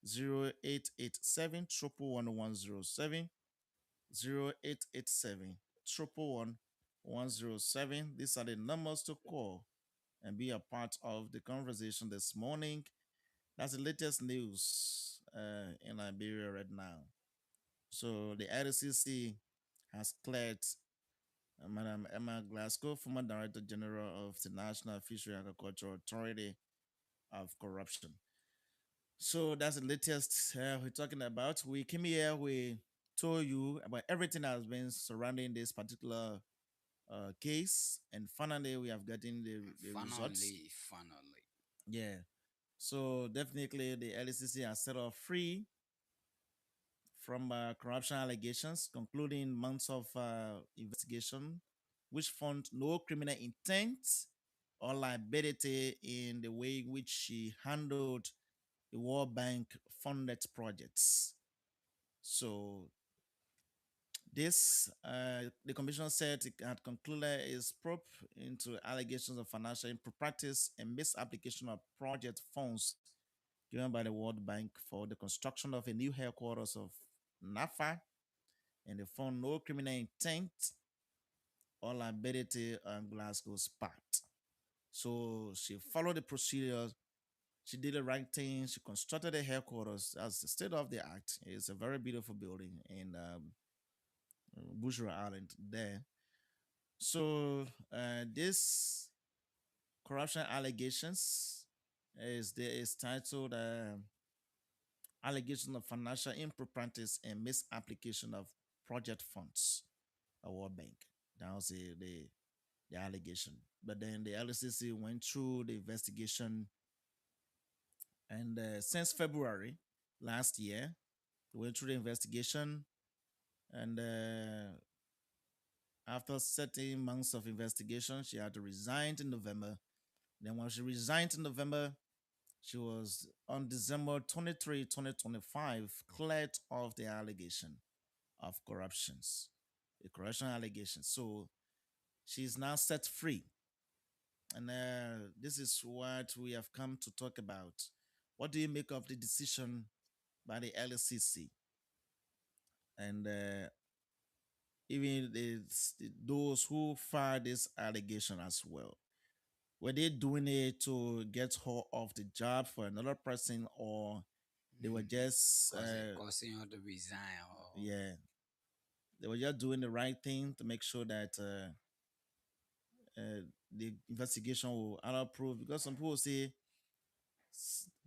0887 11107 0887 11107. These are the numbers to call and be a part of the conversation this morning. That's the latest news in Liberia right now. So the IDCC has cleared Madam Emma Glasgow, former Director General of the National Fishery and Agricultural Authority, of corruption. So that's the latest we're talking about. We came here, we told you about everything that has been surrounding this particular case, and finally we have gotten the results. Finally. Yeah. So definitely the LCC has set off free from corruption allegations, concluding months of investigation, which found no criminal intent or liability in the way in which she handled the World Bank funded projects. So this, the commission said it had concluded its probe into allegations of financial improprieties and misapplication of project funds given by the World Bank for the construction of a new headquarters of NAFA, and they found no criminal intent or liability on Glasgow's part. So she followed the procedures She did the right thing. She constructed a headquarters as the state of the art. It's a very beautiful building in Bushra Island there. So this corruption allegations is titled "Allegation of Financial Improprieties and Misapplication of Project Funds" at World Bank. That was the allegation. But then the LCC went through the investigation, and since February last year, they went through the investigation, and after 13 months of investigation, she had to resign in November. Then when she resigned in November, she was on December 23, 2025, cleared of the allegation of corruptions, the corruption allegation. So she's now set free. And this is what we have come to talk about. What do you make of the decision by the LCC? And even those who filed this allegation as well. Were they doing it to get her off the job for another person, or they were just causing her to resign? Or... Yeah, they were just doing the right thing to make sure that the investigation will either prove, because some people say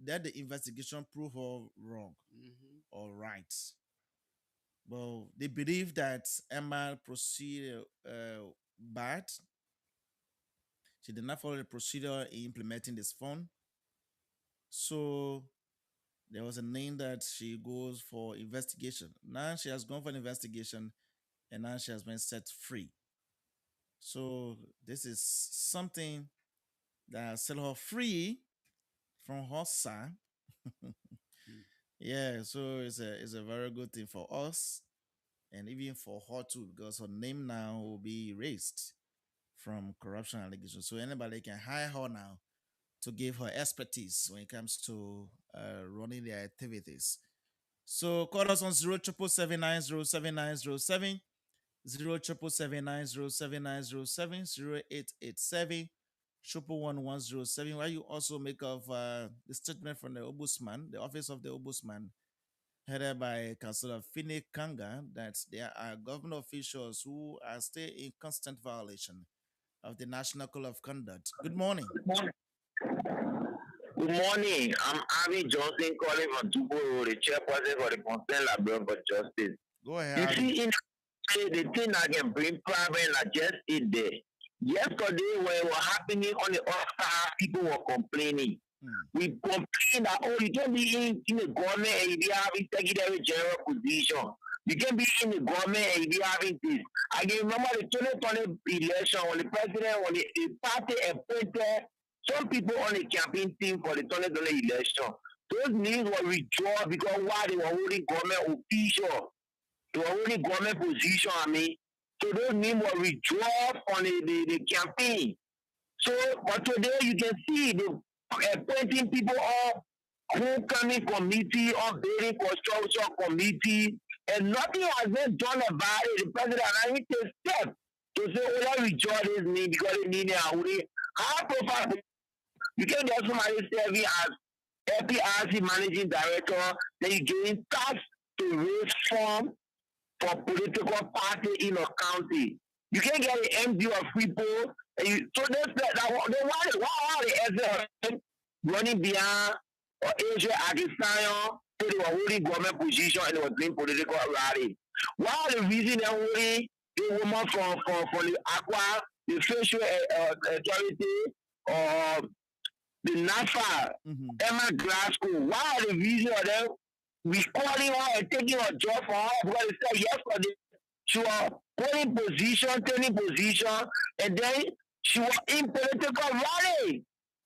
that the investigation prove her wrong or right. Well, they believe that Emma proceeded bad. She did not follow the procedure in implementing this fund. So there was a name that she goes for investigation. Now she has gone for an investigation, and now she has been set free. So this is something that set her free from her side. Yeah, so it's a very good thing for us, and even for her too, because her name now will be erased from corruption allegations. So anybody can hire her now to give her expertise when it comes to running their activities. So call us on 07779079070, 07779079070, 0887 11107. Where you also make of the statement from the Ombudsman, the Office of the Ombudsman, headed by Councillor Finney Kanga, that there are government officials who are still in constant violation of the National Code of Conduct. Good morning. Good morning. I'm Avi Johnson calling from Tuboro, the chairperson for the Concerned Librarian for Justice. Go ahead. You see, the thing I can bring problem, I just it there. Yesterday, when it was happening on the Oscar, people were complaining. We complain that, oh, you can't be in the government and you be having secretary general position. You can be in the government and you be having this. I can remember the 2020 election when the president, when the party appointed some people on the campaign team for the 2020 election. Those names were withdrawn because why they were holding government official. They were holding government position, I mean. So those names were withdrawn on the campaign. So, but today you can see the appointing people on homecoming committee, on building construction committee, and nothing has been done about it. The president has not taken steps to say, oh, let's withdraw this name because they need it. How profile you can get somebody serving as FPRC managing director, then you get in tax to raise funds for political party in a county. You can get an MD of Freeport, and you so why the SL running behind or Asia Pakistan, so they were holding government position and they were doing political rally. Why the reason they're holding the woman from the Aqua, the facial authority, the NAFA, Emma Glasgow, why are the reason of them recalling her and taking her job for her? Because they said yesterday she was holding position, taking position, and then she was in political rally.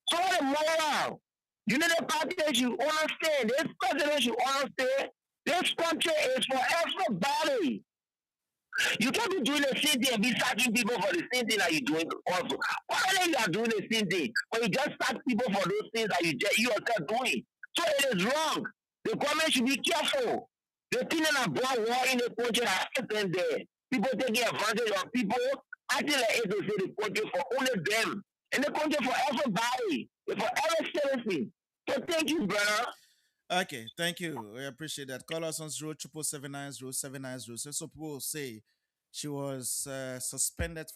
So what a moral. You know the party should understand, this president should understand, this country is for everybody. You can't be doing the same thing and be sacking people for the same thing that you're doing also. Why are you doing the same thing? But you just sack people for those things that you yourself doing. So it is wrong. The government should be careful. The thing that I brought war in the country has happened there. People taking advantage of people, acting like it's the country for only them. And the country for everybody. It's for every citizen. So thank you, brother. Okay, thank you. We appreciate that. Call us on 077907990. So people will say she was suspended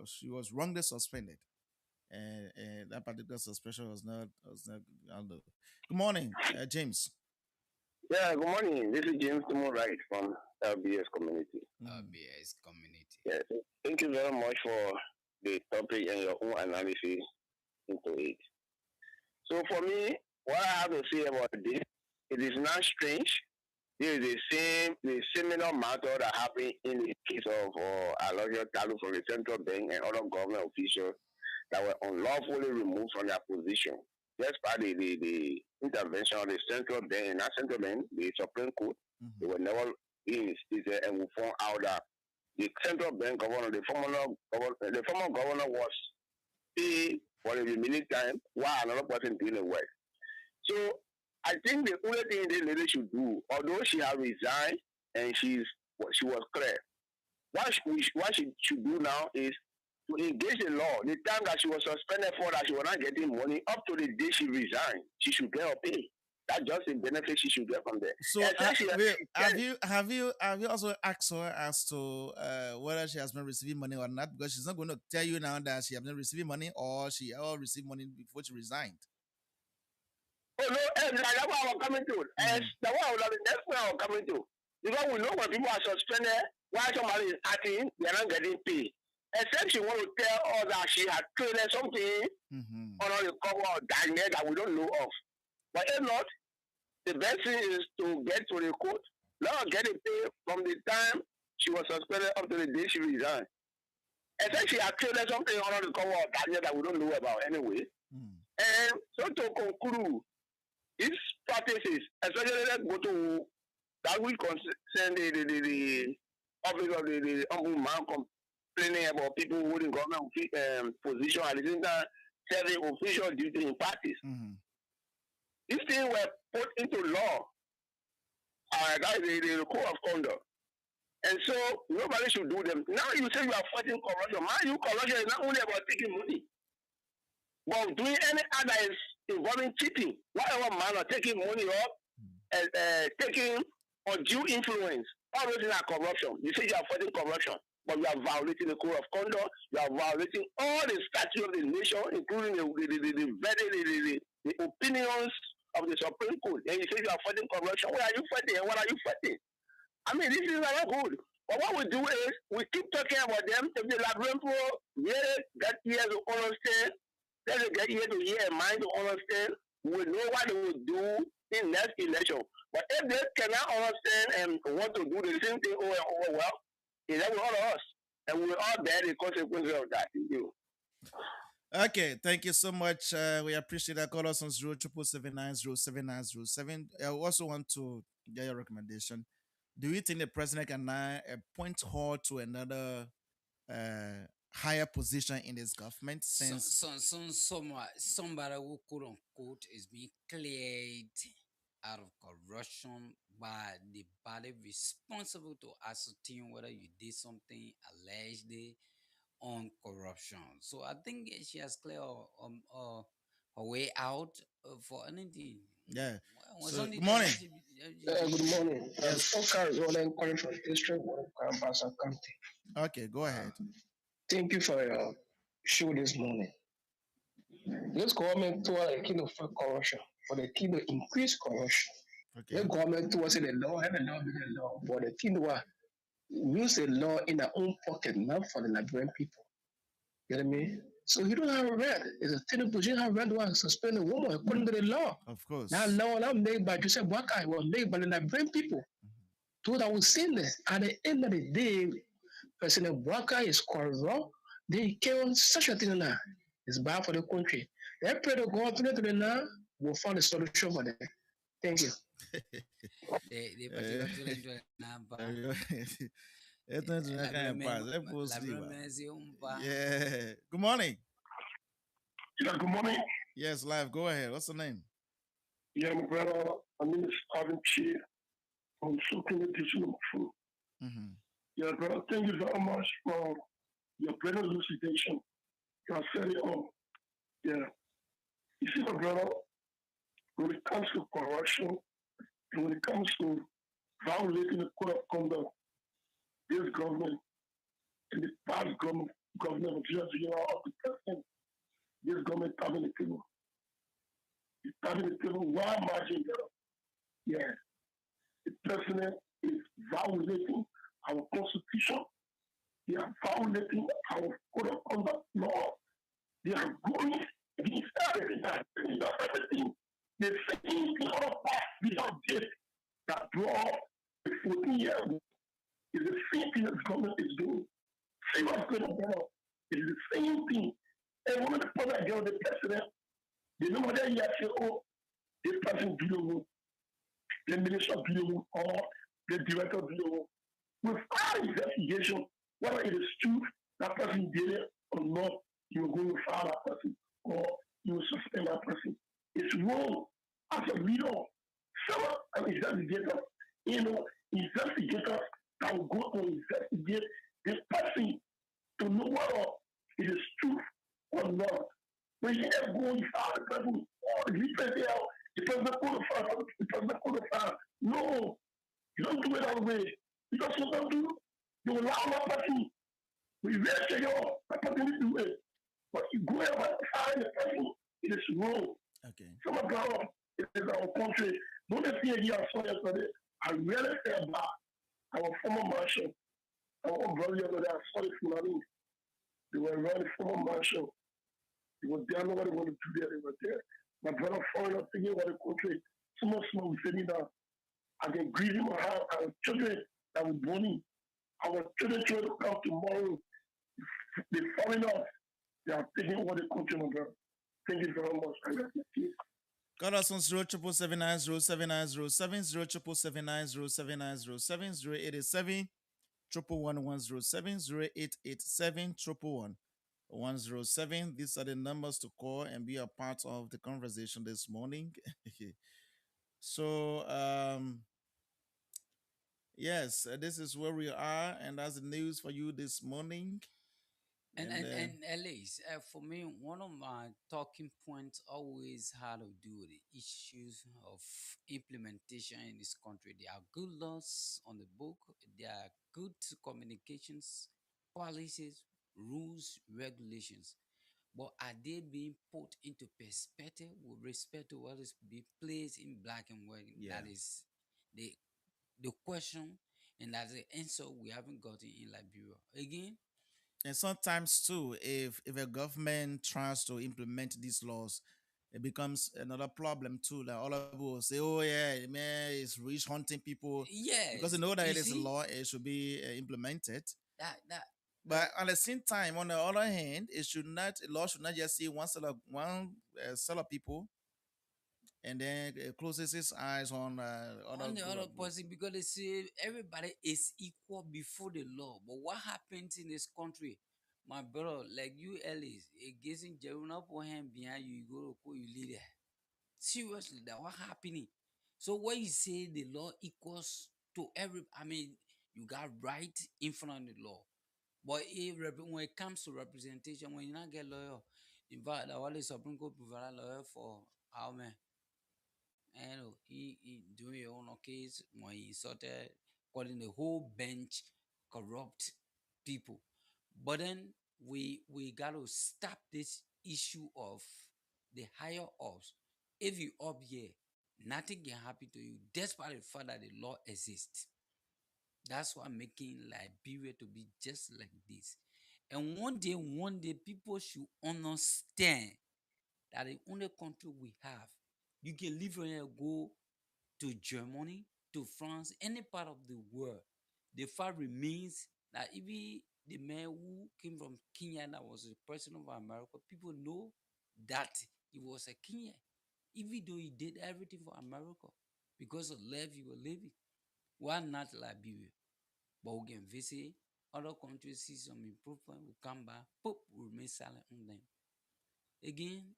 she was wrongly suspended. And that particular suspension was not. I don't know. Good morning, James. Yeah, good morning. This is James Timo Wright from LBS community. BS community. Yes. Thank you very much for the topic and your own analysis into it. So for me, what I have to say about this, it is not strange. This is the similar matter that happened in the case of Aloysius Talu from the central bank and other government officials that were unlawfully removed from their position. Just by the intervention of the central bank, and not central bank, the Supreme Court, they were never being instituted, and we found out that the central bank governor, the former governor was paid for the remaining time while another person doing the work. So I think the only thing this lady should do, although she has resigned and she was clear, what she should do now is to engage the law. The time that she was suspended for that she was not getting money up to the day she resigned, she should get her pay. That's just the benefit she should get from there. So have you also asked her as to whether she has been receiving money or not? Because she's not going to tell you now that she has been receiving money or she all received money before she resigned. Oh no, that's what I was coming to. That's what I was coming to. Because we know when people are suspended, while somebody is acting, they are not getting paid. Except she want to tell us that she had traded something under the cover of darkness that we don't know of. But if not, the best thing is to get to the court. Let her get it paid from the time she was suspended up to the day she resigned. Except she had traded something under the cover of darkness that we don't know about anyway. And so to conclude, these practices, especially let's go to that will concern the office of the ombudsman complaining about people holding government position at the same time serving official duty in practice. These things were put into law. That is the code of conduct. And so nobody should do them. Now you say you are fighting corruption. Mind you, corruption is not only about taking money, but doing any other is involving cheating. Whatever manner, taking money up, taking undue influence. All those things are corruption. You say you are fighting corruption, but you are violating the code of conduct. You are violating all the statutes of the nation, including the opinions of the Supreme Court. And you say you are fighting corruption. Where are you fighting and what are you fighting? I mean, this is not good. But what we do is we keep talking about them. If the Labrador get here to understand, let us get here to hear and mind to understand, we know what they will do in next election. But if they cannot understand and want to do the same thing over and over, well, it's up to all of us. And we will all bear the consequences of that. Thank you. Okay, thank you so much. We appreciate that. Call us on 077907907. I also want to get your recommendation. Do you think the president can now appoint her to another higher position in this government? Since somebody who quote unquote is being cleared out of corruption by the body responsible to ascertain whether you did something allegedly on corruption. So I think she has cleared her way out for anything. Yeah. So, good morning. Good morning. Yes. Oscar is calling from District 1 of Kambasa County. Okay, go ahead. Thank you for your show this morning. This government towards a kind of corruption, for the kind of increase corruption. Okay. The government towards the law, have a law with the law, but the kind of use the law in their own pocket, not for the Liberian people. You know what I mean? So you don't have a right. It's a thing position have right to suspend a woman according to the law. Of course. Now law not made by Joseph Boakai, was made by the Liberian people. So that was seen there. At the end of the day, President Boakai is corrupt. They can't such a thing now. It's bad for the country. They pray to God to the now will find a solution for them. Thank you. Yeah. Good morning. Yeah, good morning. Yes, live. Go ahead. What's the name? Yeah, my brother. My name is Arvin Chi from Sukuni Division. Yeah, brother. Thank you very much for your present elucidation. You are very on. Yeah. You see, my brother, when it comes to corruption, and when it comes to violating the code of conduct, this government and the past government of just of the president, this government tapping the table. It's tapping the table while marching there. Yes, the president is violating our constitution. They are violating our code of conduct law. They are going against everything. The same thing of past without this that draw the 14-year is the same thing that the government is doing. See what's going on now. It is the same thing. And one of the people that get the president, they know what they say, oh, this person do the minister do or the director do. Without investigation, whether it is true that person did it or not, you will go and fire that person or you will suspend that person. It's wrong. As a leader, someone, an investigator, investigators that will go to investigate this person to know whether it is true or not. When you have go and fire the person, or the person go to fire. No, you don't do it that way. Because you don't do, you allow that person. We rest your that person to do it. But you go and fire the person, it is wrong. Okay. Some of our, it is our country. Don't let me hear I saw yesterday. I really felt bad. Our former marshal, our own brother yesterday, I saw the Fulani. They were running former marshal. They were there, nobody wanted to do there, they were there. My brother foreigner thinking about the country. So much more we sitting down. I can greet him or have our children that were born in. Our children trying to come tomorrow. They foreigners, they are taking over the country, my brother. Thank you very much. I got your kids. Call us on 077790790 077790790 087 11107 0887 107. These are the numbers to call and be a part of the conversation this morning. So, yes, this is where we are, and that's the news for you this morning. And Elise, for me, one of my talking points always had to do with the issues of implementation in this country. There are good laws on the book, there are good communications, policies, rules, regulations. But are they being put into perspective with respect to what is being placed in black and white? Yeah. That is the question, and that's the answer we haven't gotten in Liberia. Again, and sometimes too, if a government tries to implement these laws, it becomes another problem too. That all of people will say, "Oh yeah, man, it's rich hunting people," because they yes, know that you it is a see law, it should be implemented. that But at the same time, on the other hand, it should not law should not just see set of people and then it closes its eyes on other on the group other of person, because they say everybody is equal before the law. But what happens in this country, my brother, like you, Ellis, it gets in jail up on hand behind you, you go to court, you leave there. Seriously, that what happening? So when you say the law equals to every, I mean, you got right in front of the law. But when it comes to representation, when you not get lawyer, in fact, the only Supreme Court provide lawyer for how many? And he doing your own case when he started calling the whole bench corrupt people. But then we got to stop this issue of the higher ups. If you up here, nothing can happen to you, despite the fact that the law exists. That's what making Liberia to be just like this. And one day, people should understand that the only country we have, you can leave from here, go to Germany, to France, any part of the world. The fact remains that even the man who came from Kenya, that was the president of America, people know that he was a Kenyan, even though he did everything for America because of life he was living. Why not Liberia? But we can visit other countries, see some improvement, we come back, pop, we remain silent on them. Again,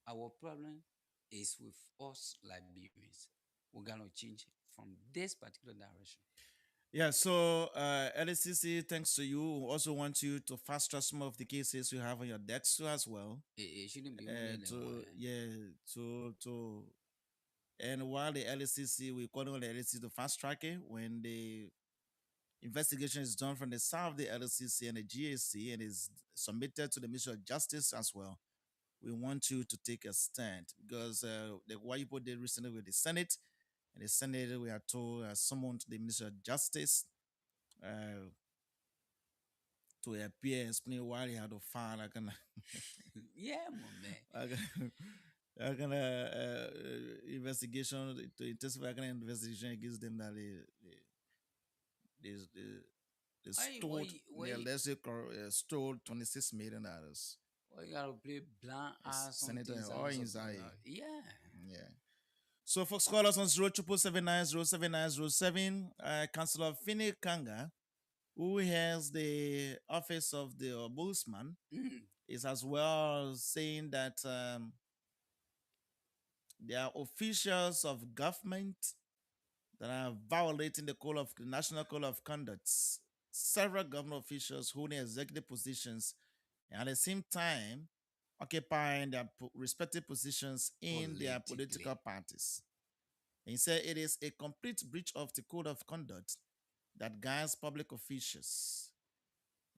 our problem is with us Liberians. We're gonna change it from this particular direction. Yeah, so LCC, thanks to you. We also want you to fast track some of the cases you have on your decks too as well. It shouldn't be only the one. To And while the LCC, we call on the LCC to fast track it, when the investigation is done from the side of the LCC and the GAC and is submitted to the Ministry of Justice as well, we want you to take a stand because the what you did recently with the Senate, and the Senate, we are told, summoned the Ministry of Justice uh, to appear and explain why they had to file like an Yeah, my man. like kind of investigation to intensify kind of investigation against them that they Why, stole, why, why, let's say, stole $26 million. why you gotta play blind eyes on Senator things that are Orange, supposed Yeah. yeah. So for scholars on 07779 Councillor Finney Kanga, who has the office of the ombudsman, Mm. is as well saying that there are officials of government that are violating the National Code of Conduct. Several government officials holding executive positions and at the same time occupying their respective positions in their political Politically. parties. And he said it is a complete breach of the code of conduct that guides public officials.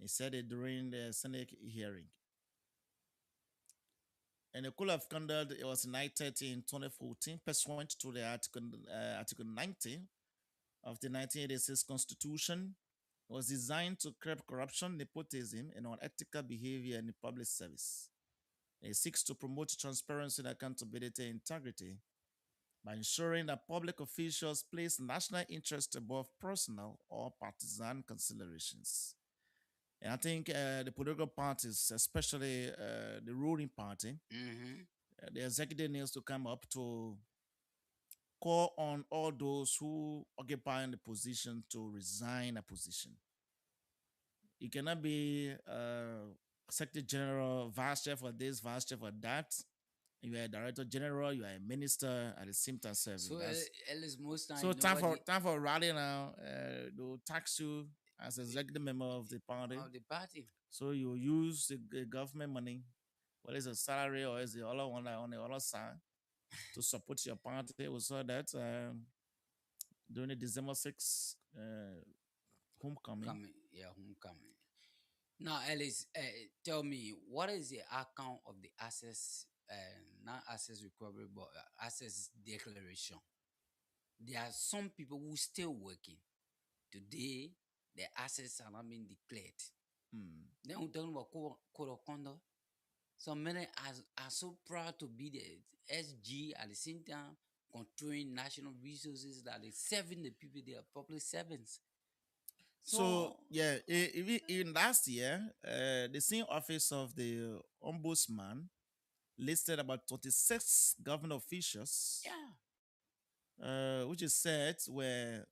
He said it during the Senate hearing. And the code of conduct, it was enacted in 2014 pursuant to the Article 90 of the 1986 Constitution. It was designed to curb corruption, nepotism, and unethical behavior in the public service. It seeks to promote transparency and accountability and integrity by ensuring that public officials place national interest above personal or partisan considerations. And I think the political parties, especially the ruling party, Mm-hmm. the executive needs to come up to call on all those who occupy the position to resign a position. You cannot be secretary general, vice chair for this, vice chair for that. You are a director general, you are a minister at the same time serving. So at least most times So nobody time for rally now. They'll tax you as executive member of the party. of the party. So you use the government money, whether it's a salary or is the other one on the other side, to support your party. We saw that during the December 6th homecoming. Homecoming. Now, Alice, tell me, what is the account of the access, not access recovery, but access declaration? There are some people who still working. Today, the assets are not being declared. Then we're talking about code of conduct. Some men are so proud to be the SG at the same time controlling national resources that they're serving the people, they are public servants. So yeah, even last year, the same office of the ombudsman listed about 26 government officials, which is said were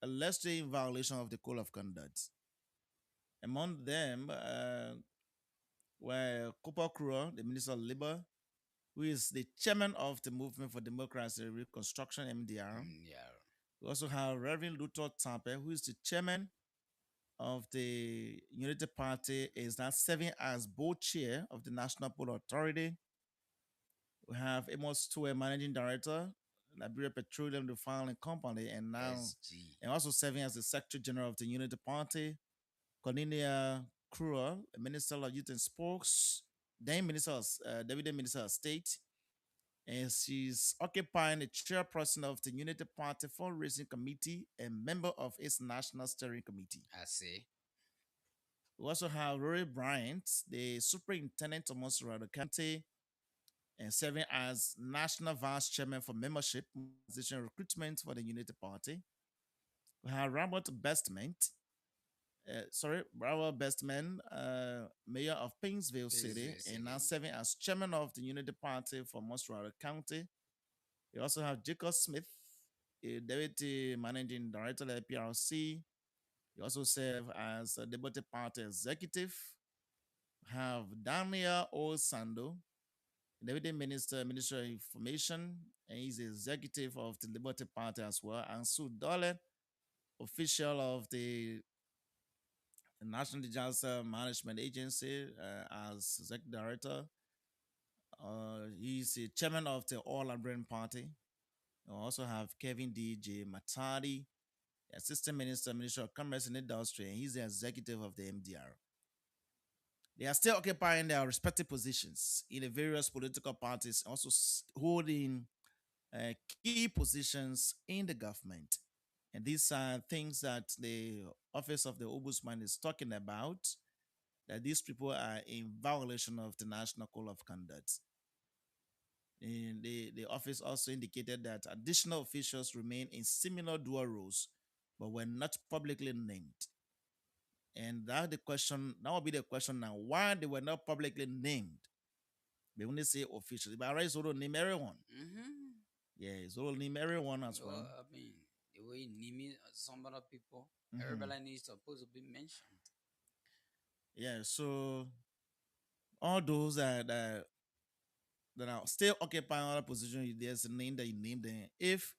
allegedly in violation of the code of conduct. Among them were Cooper Kruger, the Minister of Labor, who is the chairman of the Movement for Democracy and Reconstruction, MDR. We also have Reverend Luther Tampe, who is the chairman of the Unity Party, is now serving as board chair of the National Port Authority. We have Amos Tue, managing director, Liberia Petroleum Refining Company, and now and also serving as the secretary general of the Unity Party. Cornelia Kruger, Minister of Youth and Sports, then Deputy Minister of State, and she's occupying the chairperson of the Unity Party Fundraising Committee and member of its National Steering Committee. I see. We also have Rory Bryant, the superintendent of Montserrat County, and serving as national vice chairman for membership position recruitment for the Unity Party. We have Robert Bestman, mayor of Painesville City, and now serving as chairman of the Unity Party for Montserrat County. We also have Jacob Smith, a deputy managing director of the PRC. He also serves as a Liberty Party executive. We have Daniel Osando, Deputy Minister, Ministry of Information, and he's the executive of the Liberty Party as well. And Sue Dolan, official of the National Disaster Management Agency as executive director. He's the chairman of the All Liberian Party. We also have Kevin D.J. Matadi, Assistant Minister, Minister of Commerce and Industry, and he's the executive of the MDR. They are still occupying their respective positions in the various political parties, also holding key positions in the government. And these are things that the Office of the Ombudsman is talking about, that these people are in violation of the National Code of Conduct. And the office also indicated that additional officials remain in similar dual roles, but were not publicly named. And that will be the question now. Why they were not publicly named? They only say officials. But already Zoro name everyone. Mm-hmm. Yeah, Zoro name everyone as well. I mean, the way you name some other people, Mhm. everybody needs supposed to be mentioned. Yeah, so all those that are still occupying other positions, there's a name that you name them. If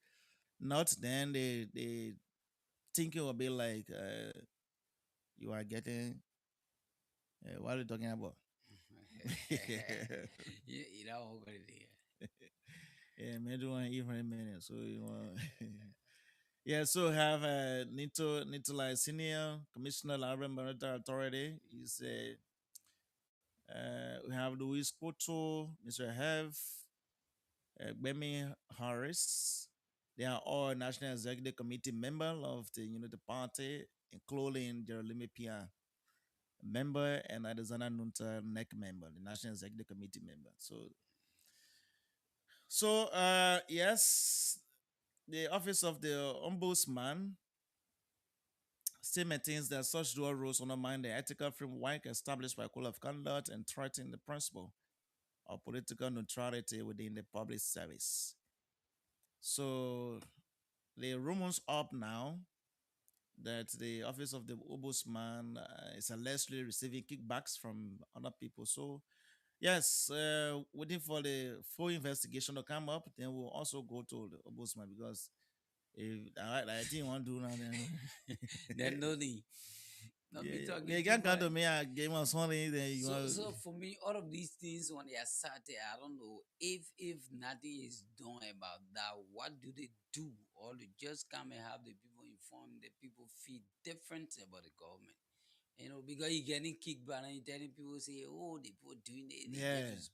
not, then they think it will be like you are getting what are you talking about? You know what it is. Yeah, maybe one even minute. So you want yeah, so have Nito Senior Commissioner Larry Monetary Authority. He's we have Luis Koto, Mr. Hev, Gbemi Harris. They are all National Executive Committee members of the Unity Party, including Jeremy Pia member and Adesanya Nunta NEC member, the National Executive Committee member. So yes, the Office of the Ombudsman still maintains that such dual roles undermine the ethical framework established by Code of Conduct and threaten the principle of political neutrality within the public service. So the rumors up now that the Office of the Ombudsman is allegedly receiving kickbacks from other people. So yes, waiting for the full investigation to come up, then we'll also go to the Ombudsman because if I think want to do now, then no need. They can't come to me and give us money. Then you so for me, all of these things when they are started, I don't know if nothing is done about that. What do they do? Or they just come and have the people informed, the people feel different about the government. You know, because you're getting kickback and you're telling people say, oh, the people doing it,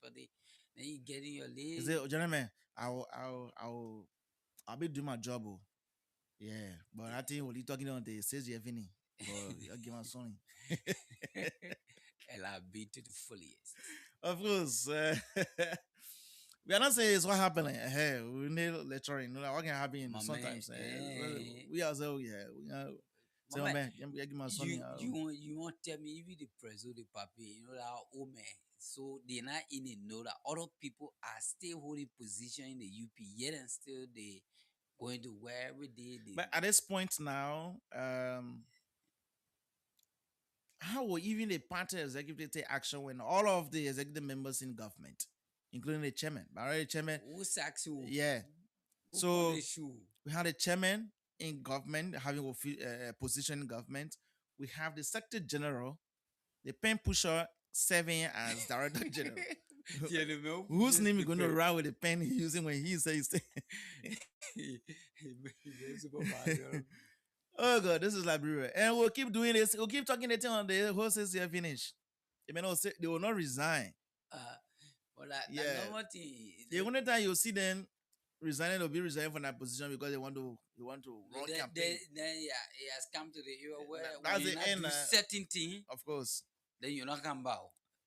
but then you're getting your list. Is it, gentlemen, I'll be doing my job. Oh. Yeah, but I think what you talking on the says you finish. I'll give my son. And I'll be to the fullest. Of course. We are not saying it's what happening. Hey, we need lecturing. You know, what can happen sometimes. We also, yeah. So, man, give my son. You want to tell me even the president, the papi, you know, that old man. So they're not in the know that other people are still holding position in the UP, yet and still they going to where every day. But at this point now, how will even the party executive take action when all of the executive members in government, including the chairman, the chairman, who sacks you? Yeah. So we have the chairman in government having a position in government. We have the secretary general, the pen pusher serving as director general. Whose name is going to write with the pen he's using when he says oh God, this is Liberia. And we'll keep doing this. We'll keep talking the thing on the whole says here finish. They will not resign. The only time you'll see them resigning, they'll be resigning from that position because they want to run campaign. Then it has come to the era where that's the end. Certain thing, of course. Then you're not come back.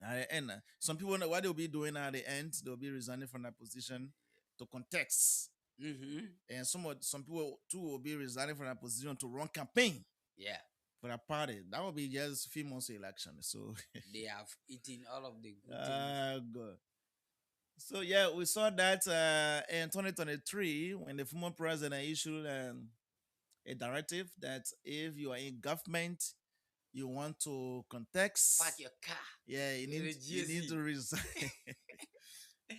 At the end, some people know what they'll be doing at the end. They'll be resigning from that position to contest. Mm-hmm. And some people too will be resigning from that position to run campaign. Yeah. For a party. That will be just a few months election. So they have eaten all of the good things. Good. So yeah, we saw that in 2023 when the former president issued a directive that if you are in government, you want to contest. Park your car. Yeah, you need to resign.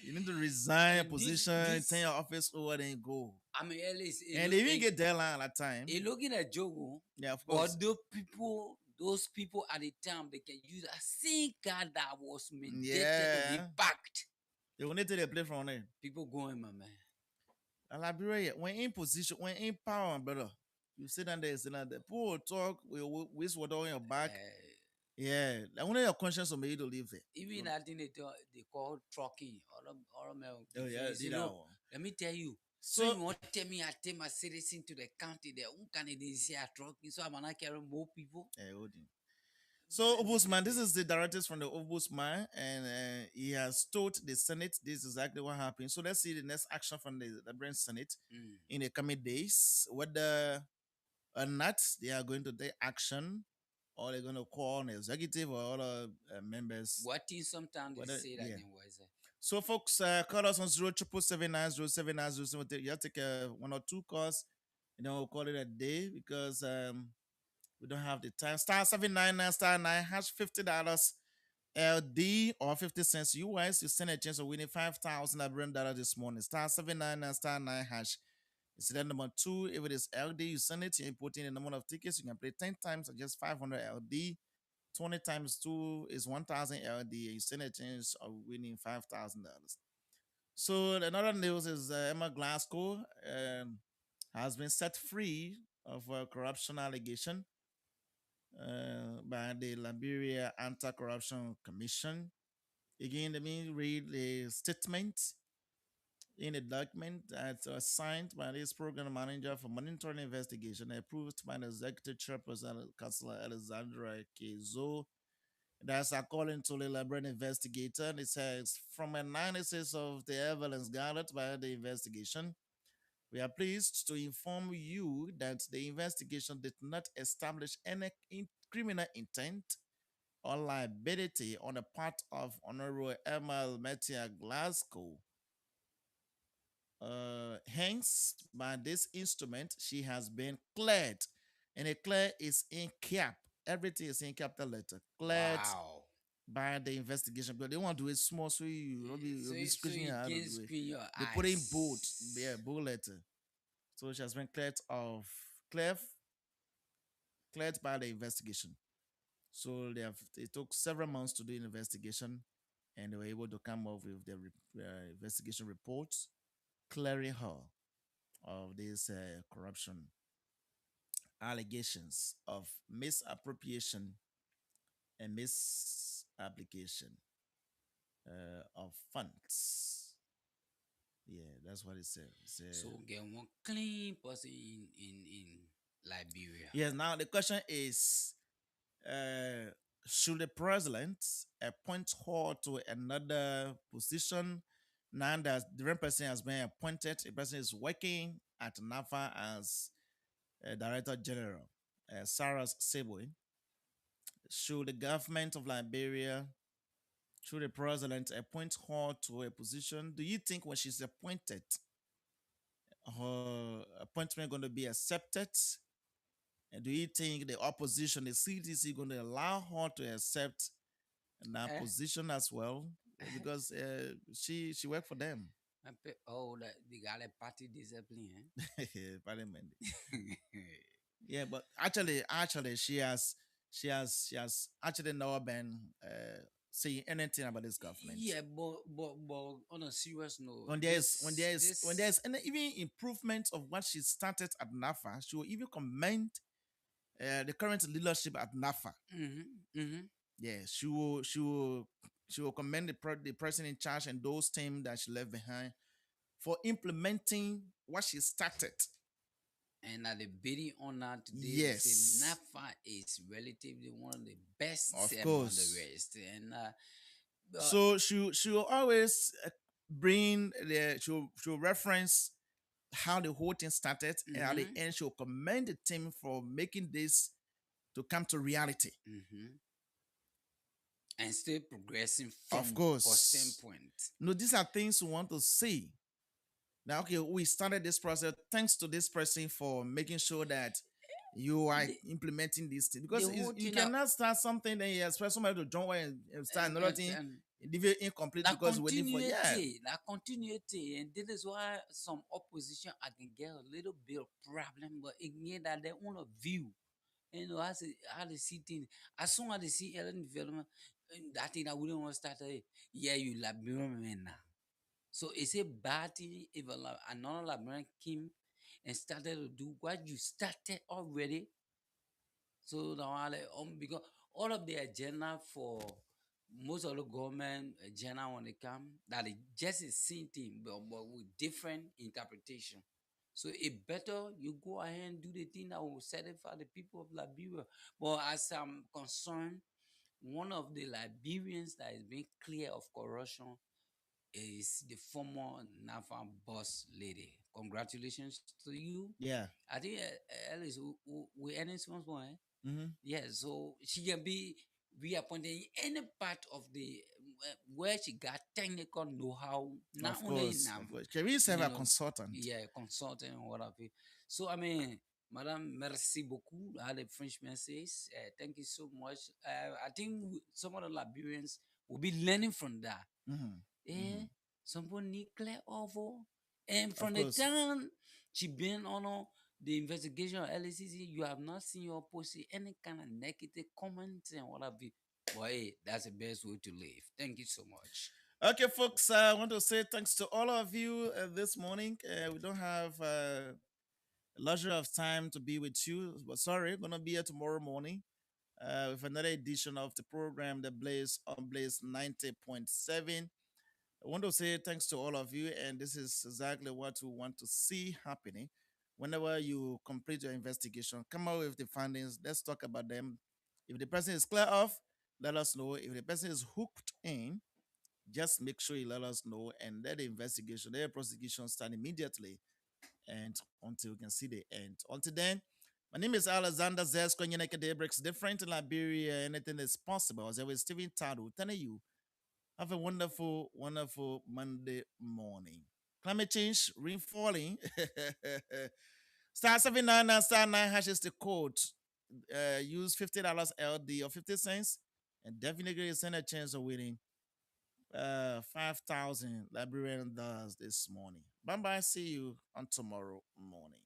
You need to resign a position, turn your office over, then go. I mean, at least and they even get deadline at that time. You're looking at Jogo. Yeah, of course. But those people at the time, they can use a SIM card that was mandated to be backed. They will need to play from there. People going, my man. Liberia, when in position, when in power, brother, you sit down there, sit down there. People talk, we waste water on your back. Yeah, I wonder your conscience will make you to live there. Even that thing they call trucking or Oh yeah, you did that know. one. Let me tell you. So So you want to tell me I take my citizen to the county there? Who can they say I trucking? So I'm not carrying more people. yeah, hold on. So Ombudsman, this is the directives from the Ombudsman, and he has told the Senate this is exactly what happened. So let's see the next action from the British Senate in the coming days, whether or not they are going to take action, or they're going to call an executive or other members. What thing sometimes they Whether, say that yeah. in was So folks, call us on 077790790. You have to take one or two calls, and then we'll call it a day because we don't have the time. Star 799 star 9 hash $50 LD or 50 cents US. You stand a chance of winning 5,000 $1 this morning. Star 799 star 9 hash. It's the number two. If it is LD, you send it. You put in the number of tickets. You can play 10 times at just 500 LD. 20 times 2 is 1,000 LD. You stand a chance of winning $5,000. So another news is Emma Glasgow has been set free of a corruption allegation by the Liberia Anti-Corruption Commission. Again, let me read the statement in the document that was signed by this program manager for monitoring investigation, approved by the executive chairperson, Councillor Alexandra Kezo. That's according to the Liberian investigator. It says, from analysis of the evidence gathered by the investigation, we are pleased to inform you that the investigation did not establish any criminal intent or liability on the part of Honorable Emma Metia Glasgow. Hence, by this instrument, she has been cleared. And a clear is in cap. Everything is in capital letter. Cleared by the investigation. But they want to do it small so you'll be screening so out you of can the way. screen your They eyes. put in bold, yeah, bold letter. So she has been cleared by the investigation. So it took several months to do an investigation, and they were able to come up with the investigation report clearing her of this corruption allegations of misappropriation and misapplication of funds. Yeah, that's what it says. So get one clean person in Liberia. Yes. Now the question is, should the president appoint her to another position now that the different person has been appointed? The person is working at NAFA as Director General, Sarah Seboy. Should the government of Liberia, should the president appoint her to a position? Do you think when she's appointed, her appointment going to be accepted? And do you think the opposition, the CDC, going to allow her to accept that position as well? Because she worked for them. Oh, they got a party discipline. Parliament. Yeah, but actually, she has actually never been saying anything about this government. Yeah, but on a serious note, when there's any even improvement of what she started at NAFA, she will even commend the current leadership at NAFA. Yeah, she will commend the person in charge and those teams that she left behind for implementing what she started. And at the bidding on that today, yes, NAFA is relatively one of the best of among course. the rest. And so she will always bring she'll reference how the whole thing started, and at the end she'll commend the team for making this to come to reality. And still progressing from of course standpoint. No, these are things we want to see. Now, okay, we started this process thanks to this person for making sure that you are implementing this thing, because you cannot start something and you expect somebody to join and start another thing incomplete because we're waiting for that continuity. And this is why some opposition I can get a little bit of problem, but again that they own a view. You know, how they see things. As soon as they see Ellen development, that thing that we don't want to start, you Liberian man now. So it's a bad thing if another Liberian came and started to do what you started already. So now I like because all of the agenda for most of the government agenda when they come that is just the same thing but with different interpretation. So it better you go ahead and do the thing that will satisfy the people of Liberia. But as I'm concerned, one of the Liberians that is being clear of corruption is the former NAFA boss lady. Congratulations to you. Yeah. I think Alice, we any responsible, eh? Mm-hmm. Yeah, so she can be reappointed in any part of the where she got technical know-how, not Of only in course, of course. Can we serve a consultant? yeah, consulting or whatever. So I mean, Madame, merci beaucoup. How the Frenchman says, thank you so much. I think some of the Liberians will be learning from that. Mm-hmm. Eh, someone need clear over, and Of from the course. time she been on the investigation of LCC, you have not seen your posting any kind of negative comments and whatever. But hey, that's the best way to live. Thank you so much. Okay, folks, I want to say thanks to all of you this morning. We don't have luxury of time to be with you, but sorry, going to be here tomorrow morning with another edition of the program, The Blaze on Blaze 90.7. I want to say thanks to all of you, and this is exactly what we want to see happening. Whenever you complete your investigation, come out with the findings. Let's talk about them. If the person is clear off, let us know. If the person is hooked in, just make sure you let us know and let the investigation, let the prosecution start immediately and until we can see the end. Until then, my name is Alexander Zesko. Day breaks different in Liberia. Anything is possible. As always, Stephen Tadu telling you, have a wonderful, wonderful Monday morning. Climate change, rain falling. Star 79 and star 9 hash is the code. Use $50 LD or 50 cents and definitely stand a chance of winning 5,000 Liberian dollars this morning. Bye bye. See you on tomorrow morning.